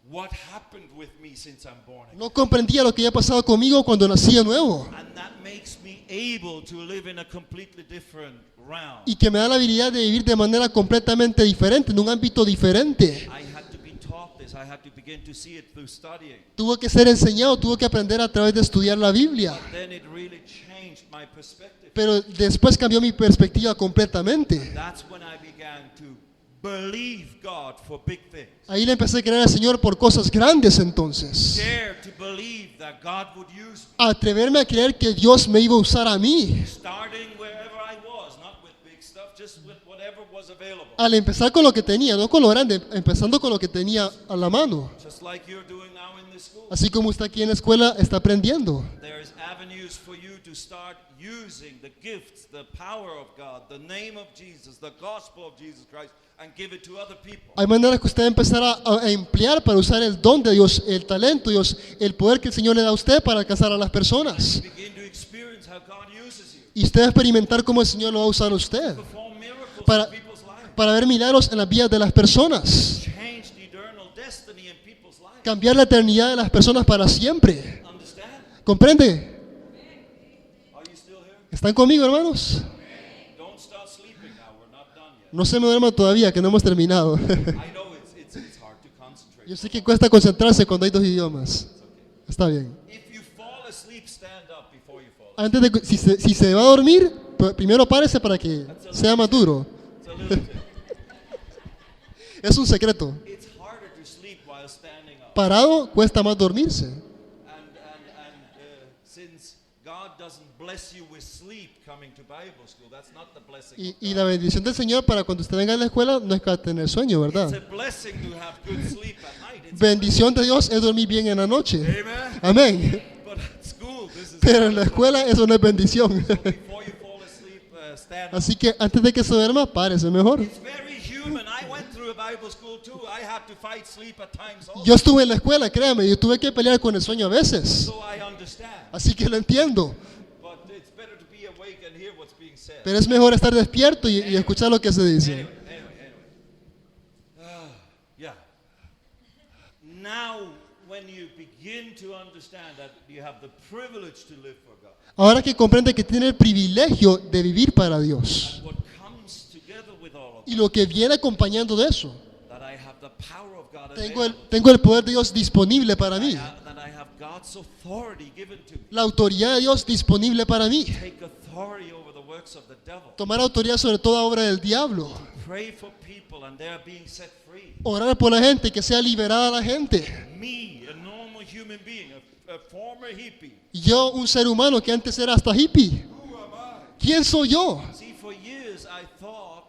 what happened with me since I'm born again. No comprendía lo que había pasado conmigo cuando nací de nuevo. And that makes me able to live in a completely different realm. Y que me da la habilidad de vivir de manera completamente diferente, en un ámbito diferente. I had to be taught this. I had to begin to see it through studying. Tuvo que ser enseñado, tuvo que aprender a través de estudiar la Biblia. Then it really changed my perspective. Pero después cambió mi perspectiva completamente. That's when I began to believe God for big things. Ahí le empecé a creer al Señor por cosas grandes entonces. Dare to believe that God would use me, Atreverme a creer que Dios me iba a usar a mí. starting wherever I was, not with big stuff, just with whatever was available. Al empezar con lo que tenía, no con lo grande, empezando con lo que tenía a la mano. Just like you're doing now in this school. Así como usted aquí en la escuela está aprendiendo. There's avenues for you to start using the gifts, the power of God, the name of Jesus, the gospel of Jesus Christ, and give it to other people. Hay maneras que usted va a empezar a emplear para usar el don de Dios, el talento de Dios, el poder que el Señor le da a usted para alcanzar a las personas. Begin to experience how God uses you. Y usted va a experimentar cómo el Señor lo va a usar a usted. Perform miracles Para, in people's lives. para ver milagros en las vidas de las personas. Change the eternal destiny in people's lives. Cambiar la eternidad de las personas para siempre. Understand? ¿Comprende? Are you still here? ¿Están conmigo, hermanos? Don't start sleeping now. We're not done yet. No se me duerman todavía, que no hemos terminado. I know it's hard to concentrate. Yo sé que cuesta concentrarse cuando hay dos idiomas. Está bien. If you fall asleep, stand up before you fall. Antes de, si se va a dormir, primero párese para que sea más duro. It's a little bit. Es un secreto. It's harder to sleep while standing up. Parado cuesta más dormirse. Since God doesn't bless you with sleep coming to Bible school, that's not the blessing. Y la bendición del Señor para cuando usted venga a la escuela no es para tener sueño, It's ¿verdad? a blessing to have good sleep at night. It's Bendición de Dios es dormir bien en la noche. Amen. Amén. But at school, this is Pero en la escuela eso no es bendición. before you fall asleep, stand up. Así que antes de que se duerma, párese mejor. It's very human. I went through a Bible school too. I had to fight sleep at times also. Yo estuve en la escuela, créame, yo tuve que pelear con el sueño a veces. So I understand. Así que lo entiendo. But it's better to be awake and hear what's being said. Pero es mejor estar despierto y escuchar lo que se dice. Anyway. Yeah. Now, when you begin to understand that you have the privilege to live for God, Ahora que comprende que tiene el privilegio de vivir para Dios. what comes together with all of Y lo que viene acompañando de eso. that, I have the power of God Tengo available, el poder de Dios disponible para mí. that I have God's authority given to me. La autoridad de Dios disponible para mí. Take authority over the works of the devil. Tomar autoridad sobre toda obra del diablo. Pray for people and they're being set free. Orar por la gente, que sea liberada la gente. Me, a normal human being, a former hippie. Yo, un ser humano que antes era hasta hippie. Who am I? ¿Quién soy yo? See, for years I thought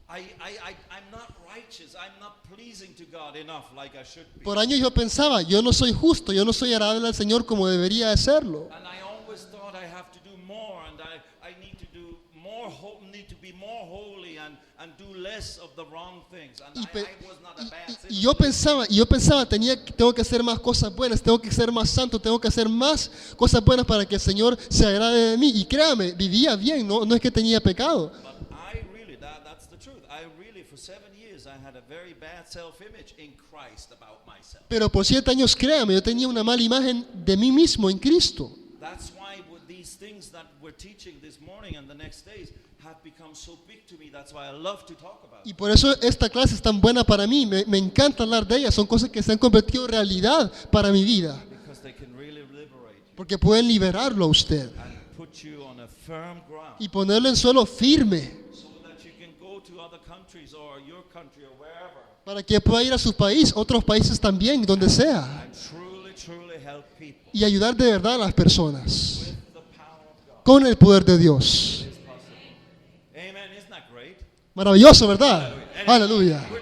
I'm not righteous. I'm not pleasing to God enough like I should be. Por años yo pensaba, yo no soy justo, yo no soy agradable al Señor como debería de serlo. And I always thought I have to do more, and I need to do more, need to be more holy and do less of the wrong things. And Y, pe- I was not a bad y sinner. yo pensaba, tengo que hacer más cosas buenas, tengo que ser más santo, tengo que hacer más cosas buenas para que el Señor se agrade de mí. Y créame, vivía bien, no es que tenía pecado. But I really, that's the truth. I really, for 7 years, I had a very bad self-image in Christ about myself. Pero por 7 años, créame, yo tenía una mala imagen de mí mismo en Cristo. That's why these things that we're teaching this morning and the next days have become so big to me. That's why I love to talk about Y it. por eso esta clase es tan buena para mí, me encanta hablar de ellas, son cosas que se han convertido en realidad para mi vida, Because they can really liberate you porque pueden liberarlo a usted and put you on a firm ground y ponerlo en suelo firme, so that you can go to other countries or your country or wherever para que pueda ir a su país, otros países también, donde sea, and truly help people y ayudar de verdad a las personas with the power of God. con el poder de Dios. It's possible. Amen. Isn't that great? Maravilloso, ¿verdad? Anyway, Aleluya. We're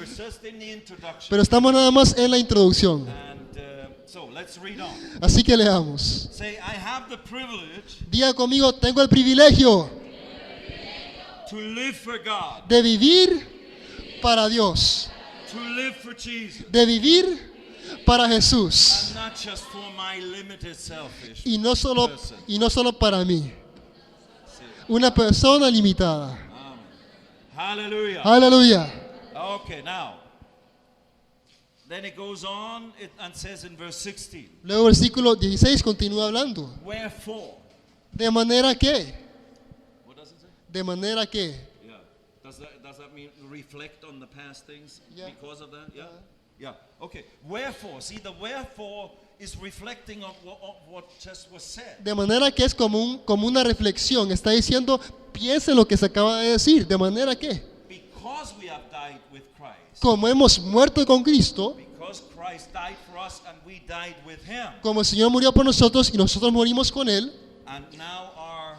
just in the introduction. Pero estamos nada más en la introducción. And So let's read on. Así que leamos. Say, I have the privilege Diga conmigo, tengo el privilegio to live for God, de vivir para Dios, to live for Jesus, de vivir para Jesús. and not just for my limited selfish Y no person. solo para mí. Una persona limitada. Hallelujah. Aleluya. Okay, now. Then it goes on and says in verse 16, Luego versículo 16 continúa hablando. wherefore. De manera que, What does it say? de manera que. Yeah. Does that mean reflect on the past things Yeah. because of that? Yeah. Yeah. Okay. Wherefore. See, the wherefore is reflecting on what just was said. De manera que es como una reflexión. Está diciendo, piense lo que se acaba de decir. De manera que, Because we have died with Christ. como hemos muerto con Cristo, Because Christ died for us and we died with him. como el Señor murió por nosotros y nosotros morimos con Él, And now are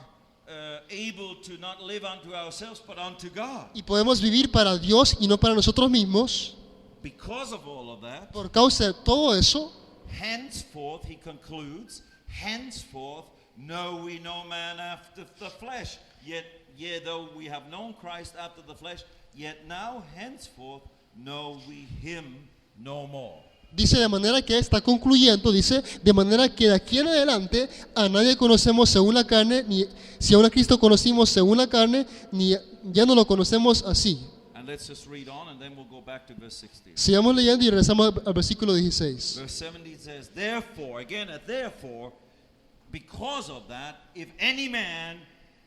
able to not live unto ourselves but unto God. y podemos vivir para Dios y no para nosotros mismos, Because of all of that, por causa de todo eso, henceforth, he concludes, henceforth know we no man after the flesh. Yet, though we have known Christ after the flesh, yet now henceforth know we him no more. dice de manera que está concluyendo, dice, de manera que de aquí en adelante a nadie conocemos según la carne, ni si aún a Cristo conocimos según la carne, ni ya no lo conocemos así. And let's just read on and then we'll go back to verse 16. Sigamos leyendo y regresamos al versículo 16. Verse 17 says, therefore, again, therefore, because of that, if any man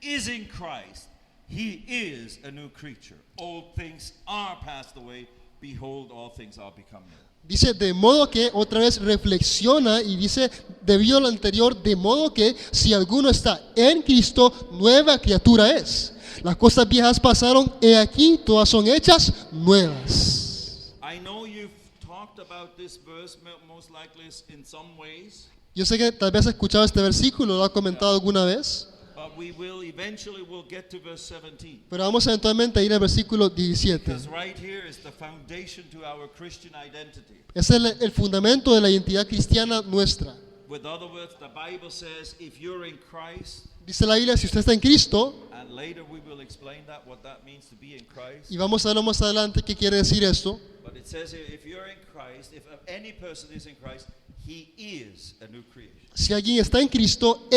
is in Christ, he is a new creature. Old things are passed away. Behold, all things are become new. Dice, de modo que, otra vez reflexiona y dice, debido a lo anterior, de modo que si alguno está en Cristo, nueva criatura es. Las cosas viejas pasaron, he aquí, todas son hechas nuevas. I know you've talked about this verse most likely in some ways, Yo sé que tal vez has escuchado este versículo, lo ha comentado alguna vez, but we will eventually we'll get to verse 17. pero vamos eventualmente a ir al versículo 17. Because right here is the foundation to our Christian identity. Es el fundamento de la identidad cristiana nuestra. With other words, the Bible says if you're in Christ, Dice la Biblia, si usted está en Cristo, and later we will explain that, what that means to be in Christ. y vamos a verlo más adelante qué quiere decir esto, But it says here, if you're in Christ, if any person is in Christ, he is a new creation. si alguien está en Cristo,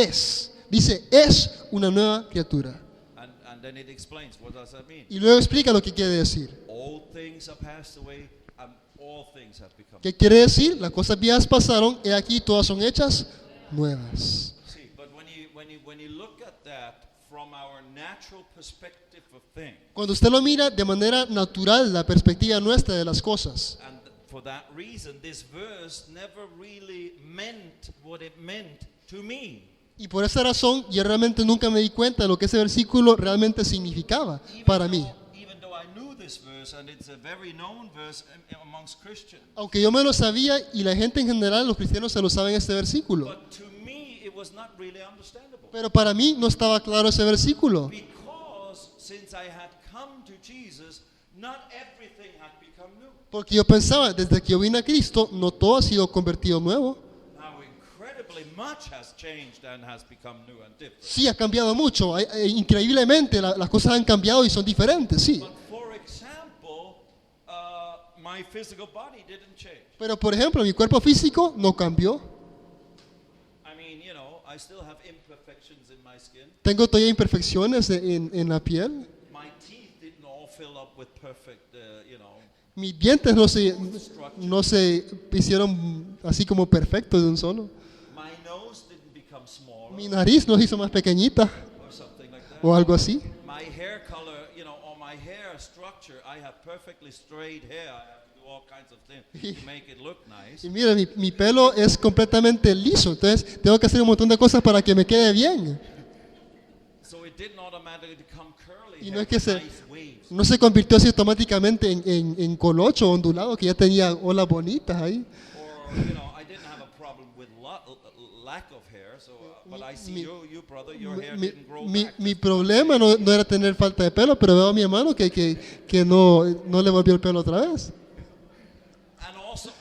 dice, es una nueva criatura. And then it explains, what does that mean? Y luego explica lo que quiere decir. All things are passed away, and all things have become. ¿Qué quiere decir? Las cosas viejas pasaron, he aquí todas son hechas nuevas. See, but when you look at that from our natural perspective of things, Cuando usted lo mira de manera natural, la perspectiva nuestra de las cosas, and for that reason, this verse never really meant what it meant to me. y por esa razón yo realmente nunca me di cuenta de lo que ese versículo realmente significaba para mí. Even though I knew this verse, and it's a very known verse amongst Christians, Aunque yo me lo sabía y la gente en general, los cristianos se lo saben este versículo, but to me it was not really understandable. pero para mí no estaba claro ese versículo. Because since I had come to Jesus, not everything had become new. Porque yo pensaba, desde que yo vine a Cristo, no todo ha sido convertido nuevo. Now incredibly much has changed and has become new and different. Sí, ha cambiado mucho. Increíblemente, las cosas han cambiado y son diferentes, sí. But for example, my physical body didn't change. Pero, por ejemplo, mi cuerpo físico no cambió. I mean, I still have imperfections in my skin. Tengo todavía imperfecciones en la piel. My teeth didn't all fill up with perfect, Mis dientes no se hicieron así como perfectos de un solo. My nose didn't become smaller Mi nariz no se hizo más pequeñita or something like that. o algo así. My hair color, or my hair structure, I have perfectly straight hair. I have to do all kinds of things to make it look nice. Y mira, mi pelo es completamente liso, entonces tengo que hacer un montón de cosas para que me quede bien. So it didn't automatically become curly Y hair no es que with se, nice waves. no se convirtió así automáticamente en colocho o ondulado, que ya tenía olas bonitas ahí. Or, I didn't have a problem with lack of hair. So, but I see you brother, your hair didn't grow back. Mi problema no era tener falta de pelo, pero veo a mi hermano que no le volvió el pelo otra vez. And also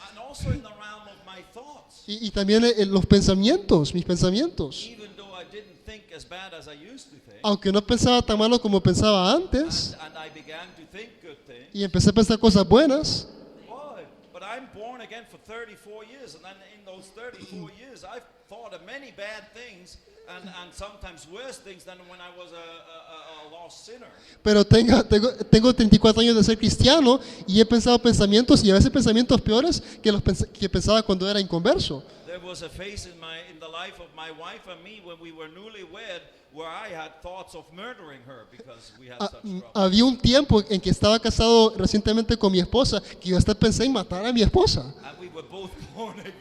in the realm of my thoughts. Y también los pensamientos, mis pensamientos. Even though I didn't think as bad as I used to think, Aunque no pensaba tan malo como pensaba antes, and I began to think good things. y empecé a pensar cosas buenas, Boy, but I'm born again for 34 years, and then in those 34 years, I've thought of many bad things, and sometimes worse things than when I was a lost sinner. pero tengo 34 años de ser cristiano y he pensado pensamientos y a veces pensamientos peores que los que pensaba cuando era inconverso. There was a phase in the life of my wife and me when we were newlywed where I had thoughts of murdering her because we had such trouble. Había un tiempo en que estaba casado recientemente con mi esposa que yo hasta pensé en matar a mi esposa. And we were both born again.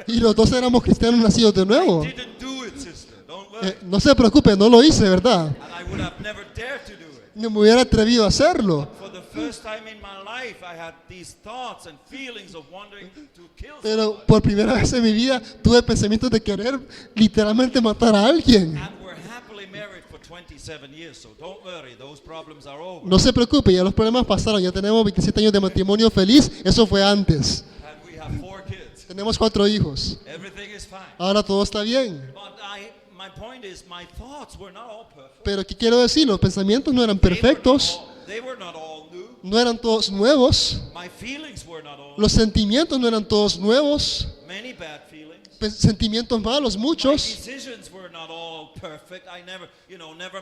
Y los dos éramos cristianos nacidos de nuevo. I didn't do it, sister. Don't worry. No se preocupe, no lo hice, ¿verdad? And I would have never dared to do it. No me hubiera atrevido a hacerlo. For the first time in my life, I had these thoughts and feelings of wanting to kill Pero somebody. por primera vez en mi vida tuve pensamientos de querer literalmente matar a alguien. And we're happily married for 27 years, so don't worry, those problems are over. No se preocupe, ya los problemas pasaron, ya tenemos 27 años de matrimonio feliz, eso fue antes. And we have 4 kids. Tenemos 4 hijos. Everything is fine. Ahora todo está bien. But my point is, my thoughts were not all perfect. Pero ¿qué quiero decir? Los pensamientos no eran perfectos, They were not all new. no eran todos nuevos, My feelings were not all los sentimientos no eran todos nuevos, many bad feelings. sentimientos malos, My muchos, decisions were not all perfect. I never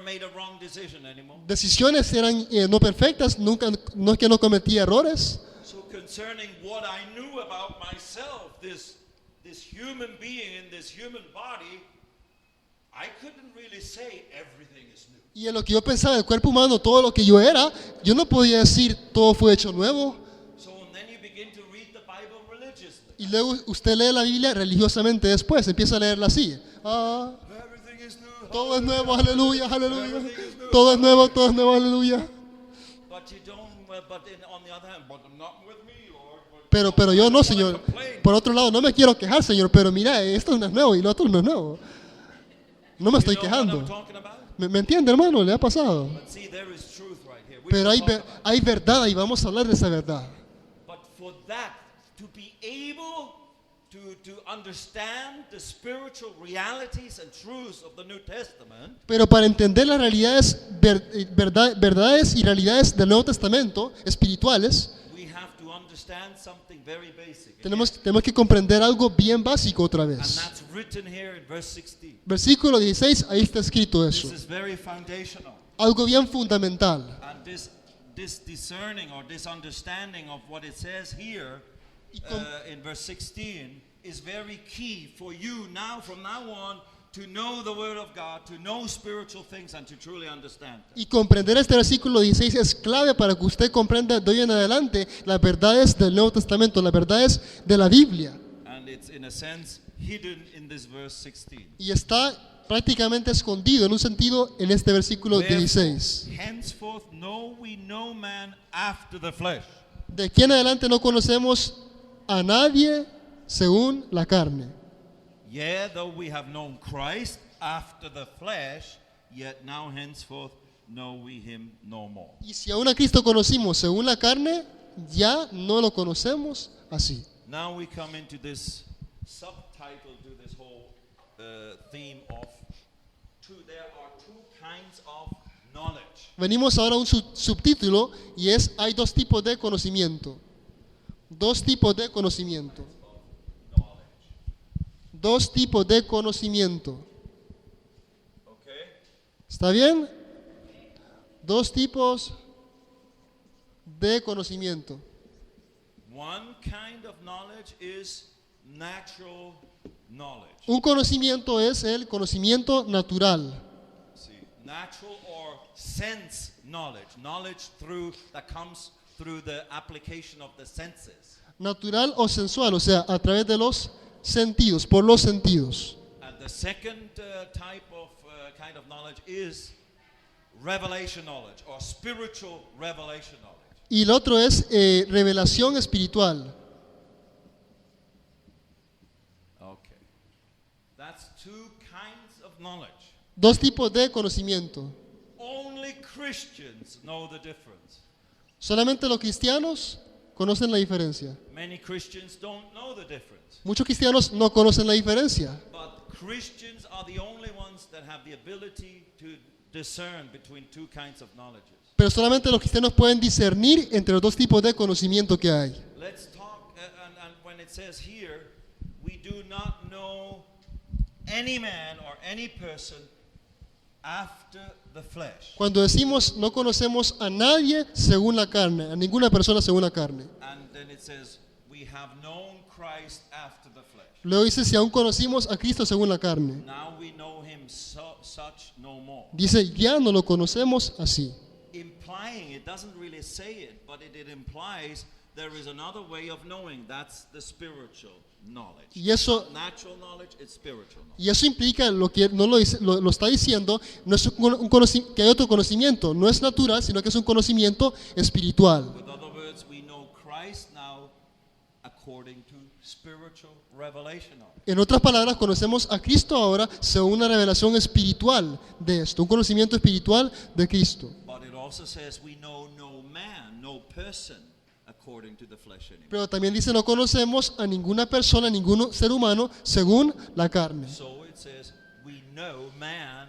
made a wrong decision anymore. decisiones eran no perfectas, nunca, no es que no cometí errores. So concerning what I knew about myself, this human being in this human body, I couldn't really say everything is new. Y en lo que yo pensaba del cuerpo humano, todo lo que yo era, yo no podía decir todo fue hecho nuevo. So then you begin to read the Bible religiously. Y luego usted lee la Biblia religiosamente después, empieza a leerla así. Everything is new. Todo es nuevo, aleluya, aleluya. Todo es nuevo, aleluya. But you don't. On the other hand, but not with me, Lord. Pero yo no, Señor. Por otro lado, no me quiero quejar, Señor, pero mira, esto no es nuevo y lo otro no es nuevo. No me estoy You know what I'm quejando. talking about? ¿Me entiende, hermano? ¿Le ha pasado? But see, there is truth right here. We Pero will talk about it. hay verdad y vamos a hablar de esa verdad. But for that, to be able to understand the spiritual realities and truths of the New Testament, Pero para entender las realidades, verdades y realidades del Nuevo Testamento, espirituales, we have to understand something very basic. tenemos que comprender algo bien básico otra And vez. that's written here in verse 16. Versículo 16, ahí está escrito This eso. is very foundational. Algo bien fundamental. And this discerning or this understanding of what it says here in verse 16 is very key for you now, from now on, to know the Word of God, to know spiritual things, and to truly understand them. Y comprender este versículo 16 es clave para que usted comprenda de hoy en adelante las verdades del Nuevo Testamento, las verdades de la Biblia. And it's in a sense hidden in this verse 16. Y está prácticamente escondido en un sentido en este versículo 16. Henceforth know we no man after the flesh. De aquí en adelante no conocemos a nadie según la carne. Yea, though we have known Christ after the flesh, yet now henceforth know we him no more. Y si aún a Cristo conocimos según la carne, ya no lo conocemos así. Now we come into this subtitle to this whole theme of there are two kinds of knowledge. Venimos ahora a un subtítulo y es hay dos tipos de conocimiento. Dos tipos de conocimiento. Dos tipos de conocimiento. Okay? ¿Está bien? Dos tipos de conocimiento. One kind of knowledge is natural knowledge. Un conocimiento es el conocimiento natural. See, natural or sense knowledge, knowledge that comes through the application of the senses. Natural o sensual, o sea, a través de los sentidos, por los sentidos. And the second type of kind of knowledge is revelation knowledge or spiritual revelation knowledge. Y el otro es revelación espiritual. Okay. That's two kinds of knowledge. Dos tipos de conocimiento. Only Christians know the difference. Solamente los cristianos conocen la diferencia. Many Christians don't know the difference. Muchos cristianos no conocen la diferencia. But Christians are the only ones that have the ability to discern between two kinds of knowledges. Pero solamente los cristianos pueden discernir entre los dos tipos de conocimiento que hay. Let's talk, and when it says here, we do not know any man or any person after the flesh. Cuando decimos no conocemos a nadie según la carne, a ninguna persona según la carne. And then it says, we have known Christ after the flesh. Luego dice, si aún conocimos a Cristo según la carne. Now we know him such no more. Dice, ya no lo conocemos así. Implying, it doesn't really say it, but it implies there is another way of knowing. That's the spiritual knowledge. Y eso, Not natural knowledge, it's spiritual knowledge. y eso implica lo que no lo, dice, lo está diciendo, no es que hay otro conocimiento, no es natural, sino que es un conocimiento espiritual. With other words, we know Christ now according to spiritual revelation of it. En otras palabras, conocemos a Cristo ahora según una revelación espiritual de esto, un conocimiento espiritual de Cristo. But it also says we know no man, no person according to the flesh anymore. Pero también dice, no conocemos a ninguna persona, ningún ser humano según la carne. So it says we know man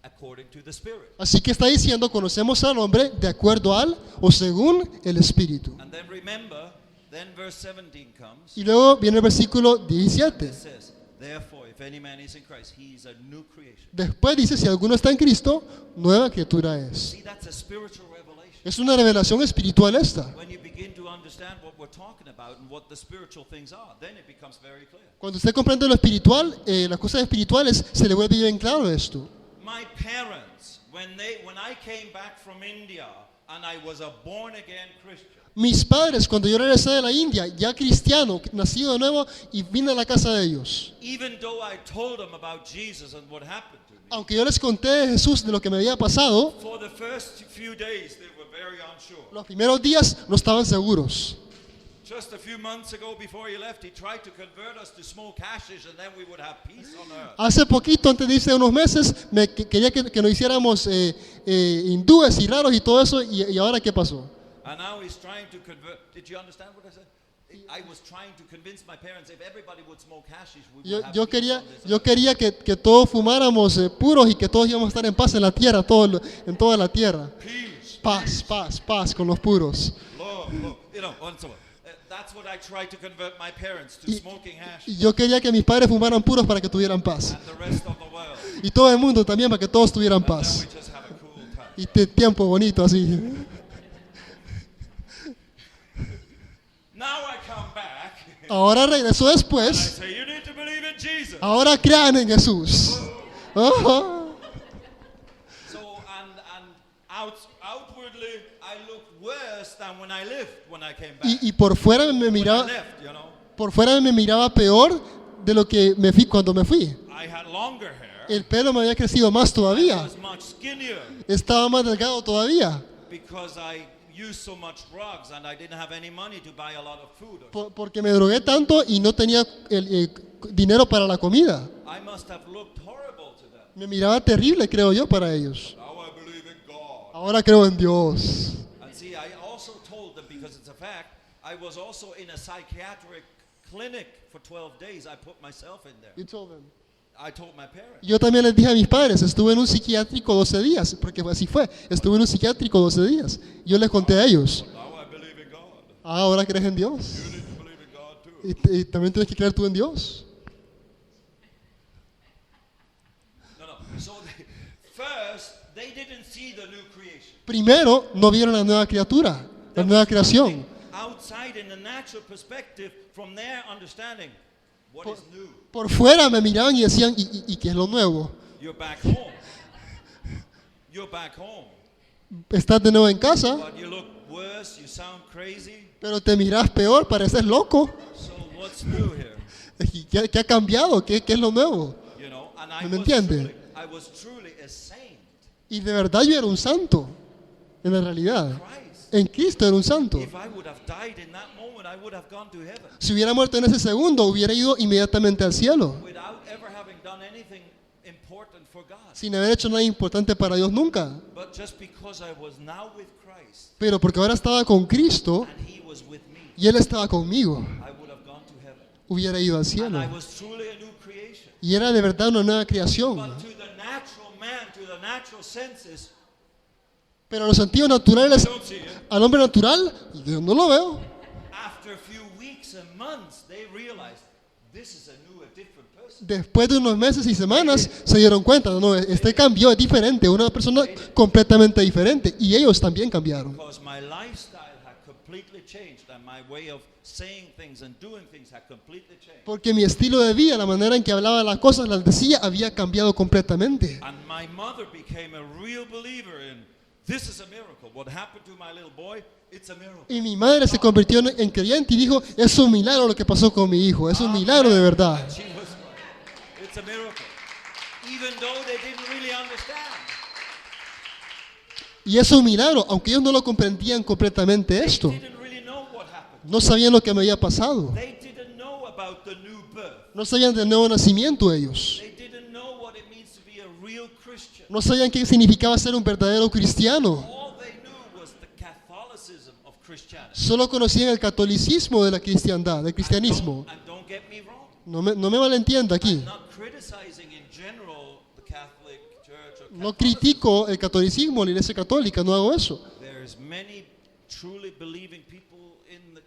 according to the spirit. Así que está diciendo, conocemos al hombre de acuerdo al o según el Espíritu. And then remember, then verse 17 comes. Y luego viene el versículo 17. It says, therefore, if any man is in Christ, he is a new creation. Después dice, si alguno está en Cristo, nueva criatura es. See, that's a spiritual revelation. Es una revelación espiritual esta. When you begin to understand what we're talking about and what the spiritual things are, then it becomes very clear. Cuando usted comprende lo espiritual, las cosas espirituales, se le vuelve bien claro esto. My parents, when I came back from India and I was a born again Christian, Mis padres, cuando yo regresé de la India, ya cristiano, nacido de nuevo, y vine a la casa de ellos. even though I told them about Jesus and what happened to me, Aunque yo les conté de Jesús, de lo que me había pasado, for the first few days they were very unsure. los primeros días no estaban seguros. Just a few months ago before he left, he tried to convert us to smoke hashish and then we would have peace on earth. Hace poquito, antes de irse unos meses, quería que nos hiciéramos hindúes y raros y todo eso, y ahora ¿qué pasó? And now he's trying to convert. Did you understand what I said? I was trying to convince my parents if everybody would smoke hashish, we would have Yo peace quería, on this yo earth. quería que todos fumáramos puros y que todos íbamos a estar en paz en la tierra, en toda la tierra. Peace. Paz, paz, paz con los puros. Lord, you know, and so on. That's what I tried to convert my parents to, smoking hash, Y yo quería que mis padres fumaran puros para que tuvieran paz. and the rest of the world. Y todo el mundo también para que todos tuvieran And now paz. we just have a cool time. Y tiempo bonito así. Now I come back. Ahora regreso I después. say you need to believe in Jesus. Ahora crean en Jesús. Ajá. So outwardly I looked worse than when I came back. Y por fuera me When I miraba, left, you know, por fuera me miraba peor de lo que me fui cuando me fui. I had longer hair. El pelo me había crecido más I todavía. was much skinnier Estaba más delgado todavía. because I used so much drugs and I didn't have any money to buy a lot of food. Porque me drogué tanto y no tenía el dinero para la comida. I must have looked horrible to them. Me miraba terrible, creo yo, para ellos. Now I believe in God. Ahora creo en Dios. And see, I also told them, because it's a fact, I was also in a psychiatric clinic for 12 days. I put myself in there. I told my parents. Yo también les dije a mis padres, estuve en un psiquiátrico 12 días, porque así fue, estuve en un psiquiátrico 12 días. Yo les conté a ellos, Now I believe in God. ahora crees en Dios. You need to believe in God too. Y también tienes que creer tú en Dios. No. So first, they didn't see the new creation. Primero, no vieron la nueva criatura, la nueva creación. Outside in the natural perspective, from their understanding, what is new? Por fuera me miraban y decían, ¿y qué es lo nuevo? You're back home. You're back home. Estás de nuevo en casa, But you look worse, you sound crazy. pero te miras peor, pareces loco. So what's new here? ¿Y ¿Qué ha cambiado? ¿Qué es lo nuevo? You know, and ¿Me entiende? I was truly a saint. Y de verdad yo era un santo, en la realidad. Christ. En Cristo era un santo. If I would have died in that moment, I would have gone to heaven Si hubiera muerto en ese segundo, hubiera ido inmediatamente al cielo. without ever having done anything important for God. sin haber hecho nada importante para Dios nunca. But just because I was now with Christ Pero porque ahora estaba con Cristo and He was with me, y Él estaba conmigo, I would have gone to heaven. hubiera ido al And cielo. I was truly a new creation. Y era de verdad una nueva creación. But to the natural man, to the natural senses, Pero a los sentidos I naturales, don't see it. al hombre natural, yo no lo veo. After a few weeks and months, they realized this is a new, a different person. Después de unos meses y semanas se dieron cuenta, no, este cambio es diferente, una persona completamente diferente. Y ellos también cambiaron. Because my lifestyle had completely changed and my way of saying things and doing things had completely changed. Porque mi estilo de vida, la manera en que hablaba las cosas, las decía, había cambiado completamente. And my mother became a real believer in this is a miracle. What happened to my little boy, it's a miracle. Y mi madre se convirtió en creyente y dijo, es un milagro lo que pasó con mi hijo, es un milagro de verdad. And she was, it's a miracle. Even though they didn't really understand. Y es un milagro, aunque ellos no lo comprendían completamente esto. They didn't really know what happened. No sabían lo que me había pasado. They didn't know about the new birth. No sabían del nuevo nacimiento ellos. They didn't know what it means to be a real Christian. No sabían qué significaba ser un verdadero cristiano. All they knew was the Catholicism of Christianity. Solo conocían el catolicismo de la cristiandad, del cristianismo. And don't get me wrong. No me malentienda aquí. I'm not criticizing in general the Catholic Church or No Catholicism. critico el catolicismo, la iglesia católica, no hago eso. There's many truly believing people in the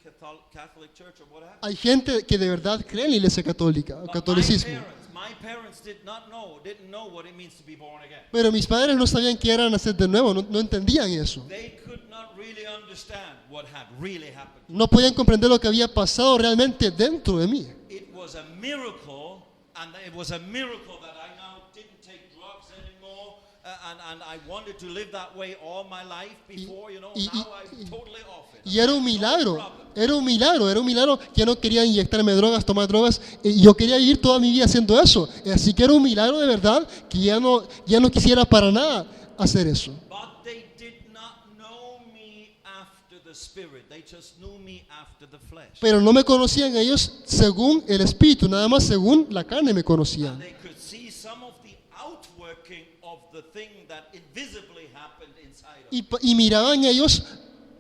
Catholic Church or what have you. Hay gente que de verdad cree en la iglesia católica, el But catolicismo. my parents didn't know what it means to be born again. Pero mis padres no sabían qué era nacer de nuevo, no entendían eso. They could not really understand what had really happened. No podían comprender lo que había pasado realmente dentro de mí. It was a miracle, and it was a miracle that I now didn't take drugs anymore, and I wanted to live that way all my life before, you know. Now I'm totally off it. Y era un No milagro, problem. era un milagro que yo no quería inyectarme drogas, tomar drogas, y yo quería vivir toda mi vida haciendo eso. Así que era un milagro de verdad que ya no quisiera para nada hacer eso. But they did not know me after the spirit. They just knew me after the flesh. Pero no me conocían ellos según el espíritu, nada más según la carne me conocían. They could see some of the outworking of the thing that invisibly happened inside of me. Y miraban ellos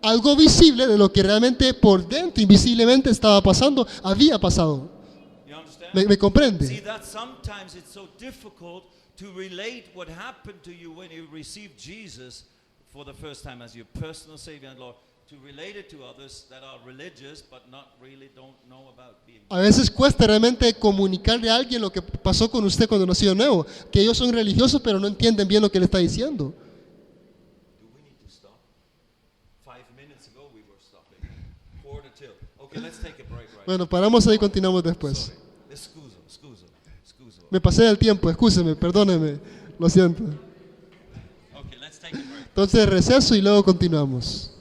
algo visible de lo que realmente por dentro, invisiblemente estaba pasando, había pasado. You understand? ¿Me See comprende? that sometimes it's so difficult to relate what happened to you when you received Jesus for the first time as your personal Savior and Lord, to relate it to others that are religious but not really don't know about being. A veces cuesta realmente comunicarle a alguien lo que pasó con usted cuando nació de nuevo, que ellos son religiosos pero no entienden bien lo que le está diciendo. Do we need to stop? 5 minutes ago we were stopping. 1:45. Okay, let's take a break right Bueno, paramos ahí y continuamos después. Sorry. Scuso. Me pasé del tiempo, escúcheme, perdóneme, lo siento. Okay, let's take a break. Entonces receso y luego continuamos.